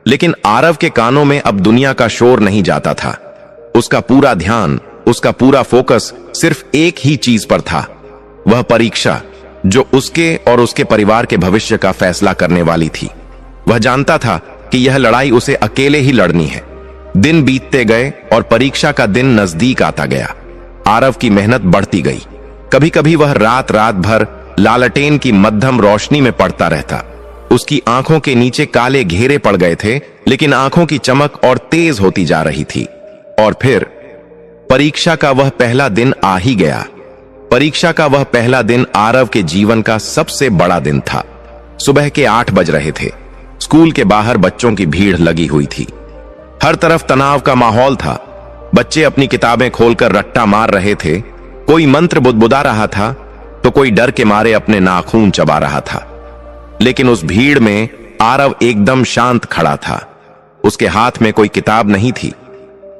लेकिन आरव के कानों में अब दुनिया का शोर नहीं जाता था। उसका पूरा ध्यान, उसका पूरा फोकस सिर्फ एक ही चीज पर था, वह परीक्षा जो उसके और उसके परिवार के भविष्य का फैसला करने वाली थी। वह जानता था कि यह लड़ाई उसे अकेले ही लड़नी है। दिन बीतते गए और परीक्षा का दिन नजदीक आता गया। आरव की मेहनत बढ़ती गई। कभी कभी वह रात रात भर लालटेन की मध्यम रोशनी में पढ़ता रहता। उसकी आंखों के नीचे काले घेरे पड़ गए थे, लेकिन आंखों की चमक और तेज होती जा रही थी। और फिर परीक्षा का वह पहला दिन आ ही गया। परीक्षा का वह पहला दिन आरव के जीवन का सबसे बड़ा दिन था। सुबह के 8 बज रहे थे। स्कूल के बाहर बच्चों की भीड़ लगी हुई थी। हर तरफ तनाव का माहौल था। बच्चे अपनी किताबें खोलकर रट्टा मार रहे थे, कोई मंत्र बुदबुदा रहा था तो कोई डर के मारे अपने नाखून चबा रहा था। लेकिन उस भीड़ में आरव एकदम शांत खड़ा था। उसके हाथ में कोई किताब नहीं थी,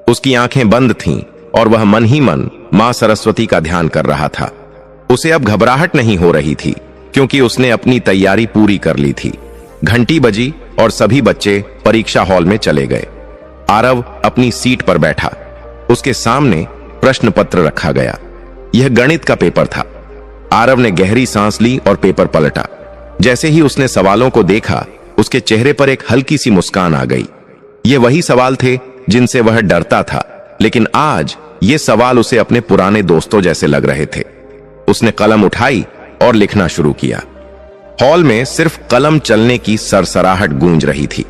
उसकी आंखें बंद थीं और वह मन ही मन मां सरस्वती का ध्यान कर रहा था। उसे अब घबराहट नहीं हो रही थी क्योंकि उसने अपनी तैयारी पूरी कर ली थी। घंटी बजी और सभी बच्चे परीक्षा हॉल में चले गए। आरव अपनी सीट पर बैठा। उसके सामने प्रश्न पत्र रखा गया। यह गणित का पेपर था। आरव ने गहरी सांस ली और पेपर पलटा। जैसे ही उसने सवालों को देखा, उसके चेहरे पर एक हल्की सी मुस्कान आ गई। ये वही सवाल थे जिनसे वह डरता था, लेकिन आज ये सवाल उसे अपने पुराने दोस्तों जैसे लग रहे थे। उसने कलम उठाई और लिखना शुरू किया। हॉल में सिर्फ कलम चलने की सरसराहट गूंज रही थी।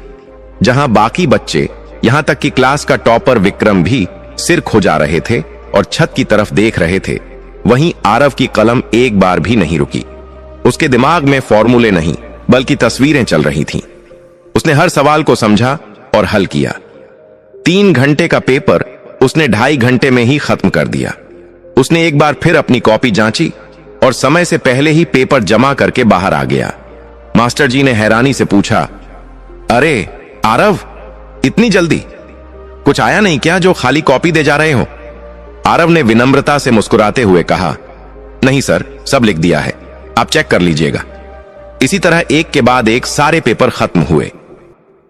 जहां बाकी बच्चे, यहां तक कि क्लास का टॉपर विक्रम भी सिर खुजा रहे थे और छत की तरफ देख रहे थे, वहीं आरव की कलम एक बार भी नहीं रुकी। उसके दिमाग में फॉर्मूले नहीं बल्कि तस्वीरें चल रही थीं। उसने हर सवाल को समझा और हल किया। 3 घंटे का पेपर उसने 2.5 घंटे में ही खत्म कर दिया। उसने एक बार फिर अपनी कॉपी जांची और समय से पहले ही पेपर जमा करके बाहर आ गया। मास्टर जी ने हैरानी से पूछा, अरे आरव, इतनी जल्दी? कुछ आया नहीं क्या जो खाली कॉपी दे जा रहे हो? आरव ने विनम्रता से मुस्कुराते हुए कहा, नहीं सर, सब लिख दिया है, आप चेक कर लीजिएगा। इसी तरह एक के बाद एक सारे पेपर खत्म हुए।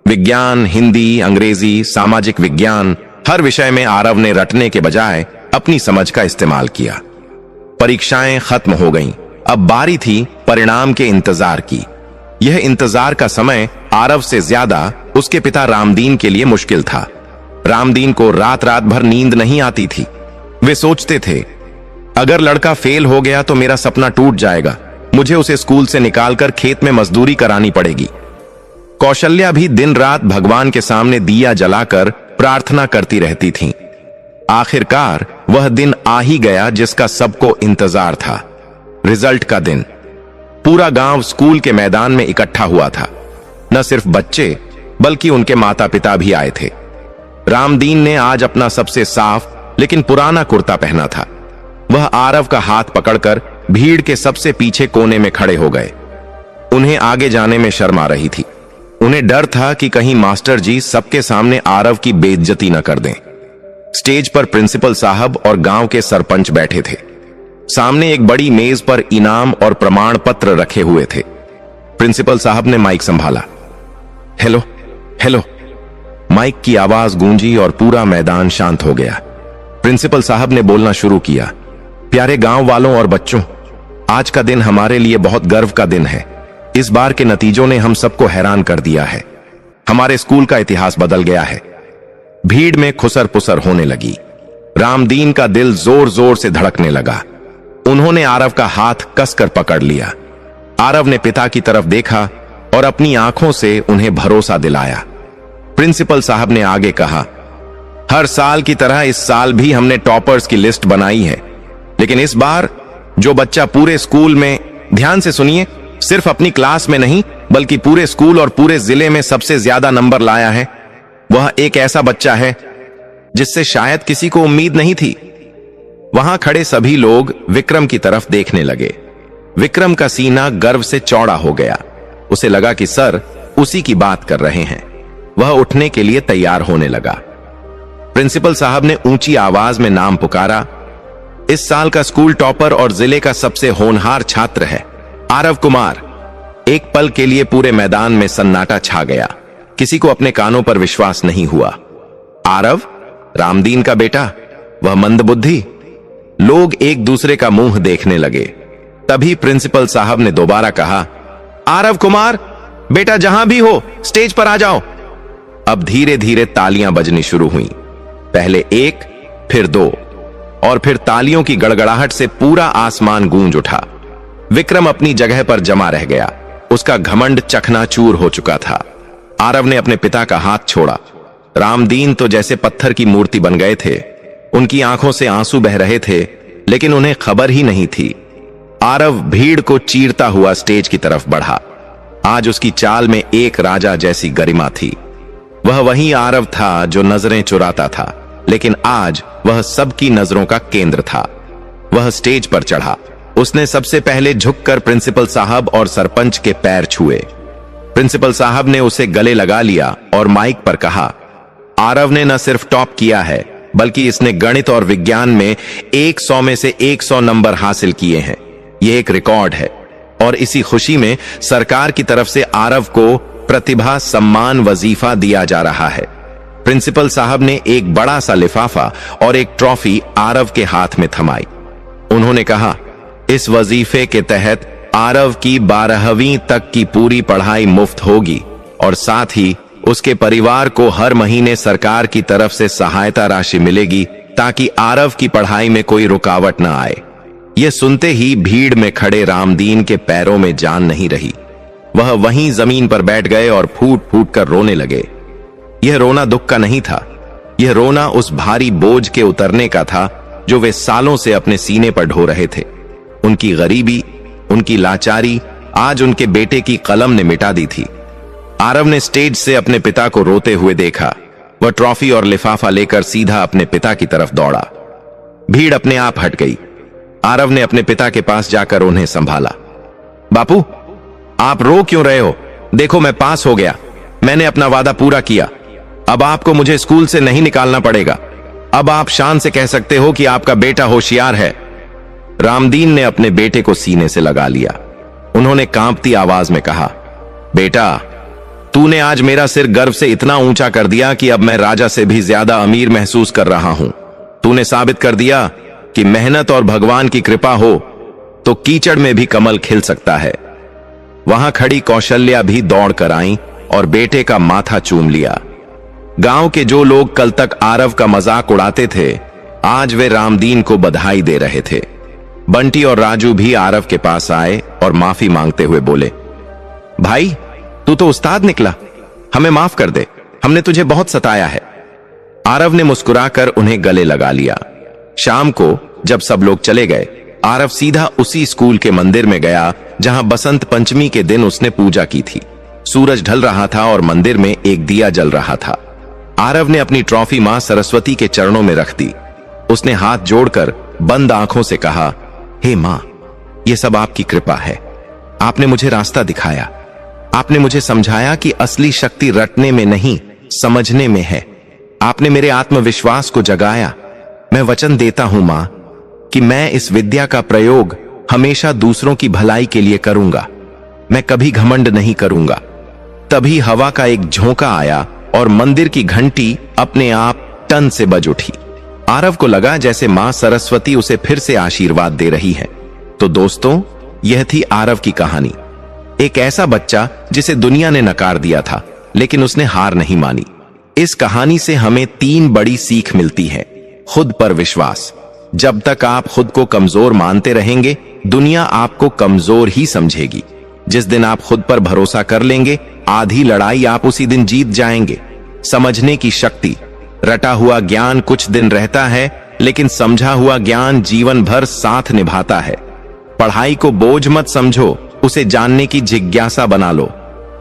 विज्ञान, हिंदी, अंग्रेजी, सामाजिक विज्ञान, हर विषय में आरव ने रटने के बजाय अपनी समझ का इस्तेमाल किया। परीक्षाएं खत्म हो गईं। अब बारी थी परिणाम के इंतजार की। यह इंतजार का समय आरव से ज्यादा उसके पिता रामदीन के लिए मुश्किल था। रामदीन को रात रात भर नींद नहीं आती थी। वे सोचते थे, अगर लड़का फेल हो गया तो मेरा सपना टूट जाएगा, मुझे उसे स्कूल से निकालकर खेत में मजदूरी करानी पड़ेगी। कौशल्या भी दिन रात भगवान के सामने दिया जलाकर प्रार्थना करती रहती थीं। आखिरकार वह दिन आ ही गया जिसका सबको इंतजार था, रिजल्ट का दिन। पूरा गांव स्कूल के मैदान में इकट्ठा हुआ था। न सिर्फ बच्चे बल्कि उनके माता पिता भी आए थे। रामदीन ने आज अपना सबसे साफ लेकिन पुराना कुर्ता पहना था। वह आरव का हाथ पकड़कर भीड़ के सबसे पीछे कोने में खड़े हो गए। उन्हें आगे जाने में शर्म आ रही थी। उन्हें डर था कि कहीं मास्टर जी सबके सामने आरव की बेइज्जती न कर दें। स्टेज पर प्रिंसिपल साहब और गांव के सरपंच बैठे थे। सामने एक बड़ी मेज पर इनाम और प्रमाण पत्र रखे हुए थे। प्रिंसिपल साहब ने माइक संभाला। Hello hello. माइक की आवाज गूंजी और पूरा मैदान शांत हो गया। प्रिंसिपल साहब ने बोलना शुरू किया, प्यारे गांव वालों और बच्चों, आज का दिन हमारे लिए बहुत गर्व का दिन है। इस बार के नतीजों ने हम सबको हैरान कर दिया है। हमारे स्कूल का इतिहास बदल गया है। भीड़ में खुसर पुसर होने लगी। रामदीन का दिल जोर जोर से धड़कने लगा। उन्होंने आरव का हाथ कसकर पकड़ लिया। आरव ने पिता की तरफ देखा और अपनी आंखों से उन्हें भरोसा दिलाया। प्रिंसिपल साहब ने आगे कहा, हर साल की तरह इस साल भी हमने टॉपर्स की लिस्ट बनाई है, लेकिन इस बार जो बच्चा पूरे स्कूल में, ध्यान से सुनिए, सिर्फ अपनी क्लास में नहीं बल्कि पूरे स्कूल और पूरे जिले में सबसे ज्यादा नंबर लाया है, वह एक ऐसा बच्चा है जिससे शायद किसी को उम्मीद नहीं थी। वहां खड़े सभी लोग विक्रम की तरफ देखने लगे। विक्रम का सीना गर्व से चौड़ा हो गया। उसे लगा कि सर उसी की बात कर रहे हैं। वह उठने के लिए तैयार होने लगा। प्रिंसिपल साहब ने ऊंची आवाज में नाम पुकारा, इस साल का स्कूल टॉपर और जिले का सबसे होनहार छात्र है आरव कुमार। एक पल के लिए पूरे मैदान में सन्नाटा छा गया। किसी को अपने कानों पर विश्वास नहीं हुआ। आरव, रामदीन का बेटा, वह मंदबुद्धि। लोग एक दूसरे का मुंह देखने लगे। तभी प्रिंसिपल साहब ने दोबारा कहा, आरव कुमार बेटा, जहां भी हो स्टेज पर आ जाओ। अब धीरे धीरे तालियां बजनी शुरू हुई। पहले 1, फिर 2 और फिर तालियों की गड़गड़ाहट से पूरा आसमान गूंज उठा। विक्रम अपनी जगह पर जमा रह गया। उसका घमंड चकनाचूर हो चुका था। आरव ने अपने पिता का हाथ छोड़ा। रामदीन तो जैसे पत्थर की मूर्ति बन गए थे। उनकी आंखों से आंसू बह रहे थे, लेकिन उन्हें खबर ही नहीं थी। आरव भीड़ को चीरता हुआ स्टेज की तरफ बढ़ा। आज उसकी चाल में एक राजा जैसी गरिमा थी। वह वही आरव था जो नजरें चुराता था, लेकिन आज वह सबकी नजरों का केंद्र था। वह स्टेज पर चढ़ा। उसने सबसे पहले झुककर प्रिंसिपल साहब और सरपंच के पैर छुए। प्रिंसिपल साहब ने उसे गले लगा लिया और माइक पर कहा, आरव ने न सिर्फ टॉप किया है, बल्कि इसने गणित और विज्ञान में 100 में से 100 नंबर हासिल किए हैं। यह एक रिकॉर्ड है और इसी खुशी में सरकार की तरफ से आरव को प्रतिभा सम्मान वजीफा दिया जा रहा है। प्रिंसिपल साहब ने एक बड़ा सा लिफाफा और एक ट्रॉफी आरव के हाथ में थमाई। उन्होंने कहा, इस वजीफे के तहत आरव की 12वीं तक की पूरी पढ़ाई मुफ्त होगी और साथ ही उसके परिवार को हर महीने सरकार की तरफ से सहायता राशि मिलेगी ताकि आरव की पढ़ाई में कोई रुकावट न आए। यह सुनते ही भीड़ में खड़े रामदीन के पैरों में जान नहीं रही। वह वहीं जमीन पर बैठ गए और फूट फूट कर रोने लगे। यह रोना दुख का नहीं था, यह रोना उस भारी बोझ के उतरने का था जो वे सालों से अपने सीने पर ढो रहे थे। उनकी गरीबी, उनकी लाचारी आज उनके बेटे की कलम ने मिटा दी थी। आरव ने स्टेज से अपने पिता को रोते हुए देखा। वह ट्रॉफी और लिफाफा लेकर सीधा अपने पिता की तरफ दौड़ा। भीड़ अपने आप हट गई। आरव ने अपने पिता के पास जाकर उन्हें संभाला। बापू, आप रो क्यों रहे हो? देखो, मैं पास हो गया। मैंने अपना वादा पूरा किया। अब आपको मुझे स्कूल से नहीं निकालना पड़ेगा। अब आप शान से कह सकते हो कि आपका बेटा होशियार है। रामदीन ने अपने बेटे को सीने से लगा लिया। उन्होंने कांपती आवाज में कहा, बेटा, तूने आज मेरा सिर गर्व से इतना ऊंचा कर दिया कि अब मैं राजा से भी ज्यादा अमीर महसूस कर रहा हूं। तूने साबित कर दिया कि मेहनत और भगवान की कृपा हो तो कीचड़ में भी कमल खिल सकता है। वहां खड़ी कौशल्या भी दौड़ कर आई और बेटे का माथा चूम लिया। गांव के जो लोग कल तक आरव का मजाक उड़ाते थे, आज वे रामदीन को बधाई दे रहे थे। बंटी और राजू भी आरव के पास आए और माफी मांगते हुए बोले, भाई, तू तो उस्ताद निकला, हमें माफ कर दे, हमने तुझे बहुत सताया है। आरव ने मुस्कुराकर उन्हें गले लगा लिया। शाम को जब सब लोग चले गए, आरव सीधा उसी स्कूल के मंदिर में गया जहां बसंत पंचमी के दिन उसने पूजा की थी। सूरज ढल रहा था और मंदिर में एक दिया जल रहा था। आरव ने अपनी ट्रॉफी मां सरस्वती के चरणों में रख दी। उसने हाथ जोड़कर बंद आंखों से कहा, हे मां, यह सब आपकी कृपा है। आपने मुझे रास्ता दिखाया। आपने मुझे समझाया कि असली शक्ति रटने में नहीं, समझने में है। आपने मेरे आत्मविश्वास को जगाया। मैं वचन देता हूं मां कि मैं इस विद्या का प्रयोग हमेशा दूसरों की भलाई के लिए करूंगा। मैं कभी घमंड नहीं करूंगा। तभी हवा का एक झोंका आया और मंदिर की घंटी अपने आप टन से बज उठी। आरव को लगा जैसे मां सरस्वती उसे फिर से आशीर्वाद दे रही है। तो दोस्तों, यह थी आरव की कहानी। एक ऐसा बच्चा जिसे दुनिया ने नकार दिया था, लेकिन उसने हार नहीं मानी। इस कहानी से हमें 3 बड़ी सीख मिलती है। खुद पर विश्वास। जब तक आप खुद को कमजोर मानते रहेंगे, दुनिया आपको कमजोर ही समझेगी। जिस दिन आप खुद पर भरोसा कर लेंगे, आधी लड़ाई आप उसी दिन जीत जाएंगे। समझने की शक्ति। रटा हुआ ज्ञान कुछ दिन रहता है, लेकिन समझा हुआ ज्ञान जीवन भर साथ निभाता है। पढ़ाई को बोझ मत समझो, उसे जानने की जिज्ञासा बना लो।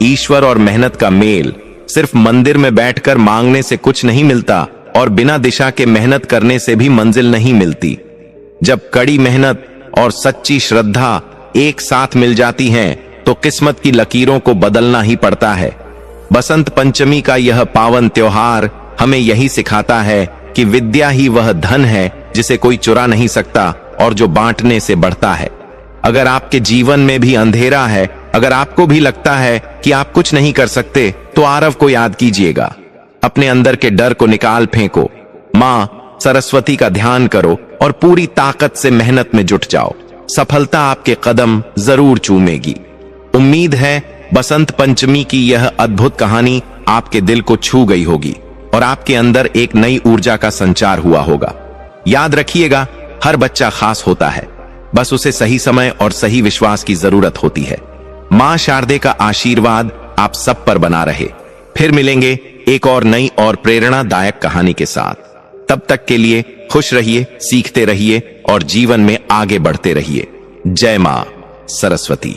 ईश्वर और मेहनत का मेल। सिर्फ मंदिर में बैठकर मांगने से कुछ नहीं मिलता और बिना दिशा के मेहनत करने से भी मंजिल नहीं मिलती। जब कड़ी मेहनत और सच्ची श्रद्धा एक साथ मिल जाती हैं, तो किस्मत की लकीरों को बदलना ही पड़ता है। बसंत पंचमी का यह पावन त्योहार हमें यही सिखाता है कि विद्या ही वह धन है जिसे कोई चुरा नहीं सकता और जो बांटने से बढ़ता है। अगर आपके जीवन में भी अंधेरा है, अगर आपको भी लगता है कि आप कुछ नहीं कर सकते, तो आरव को याद कीजिएगा। अपने अंदर के डर को निकाल फेंको। मां सरस्वती का ध्यान करो और पूरी ताकत से मेहनत में जुट जाओ। सफलता आपके कदम जरूर चूमेगी। उम्मीद है बसंत पंचमी की यह अद्भुत कहानी आपके दिल को छू गई होगी और आपके अंदर एक नई ऊर्जा का संचार हुआ होगा। याद रखिएगा, हर बच्चा खास होता है, बस उसे सही समय और सही विश्वास की जरूरत होती है। मां शारदे का आशीर्वाद आप सब पर बना रहे। फिर मिलेंगे एक और नई और प्रेरणादायक कहानी के साथ। तब तक के लिए खुश रहिए, सीखते रहिए और जीवन में आगे बढ़ते रहिए। जय मां सरस्वती।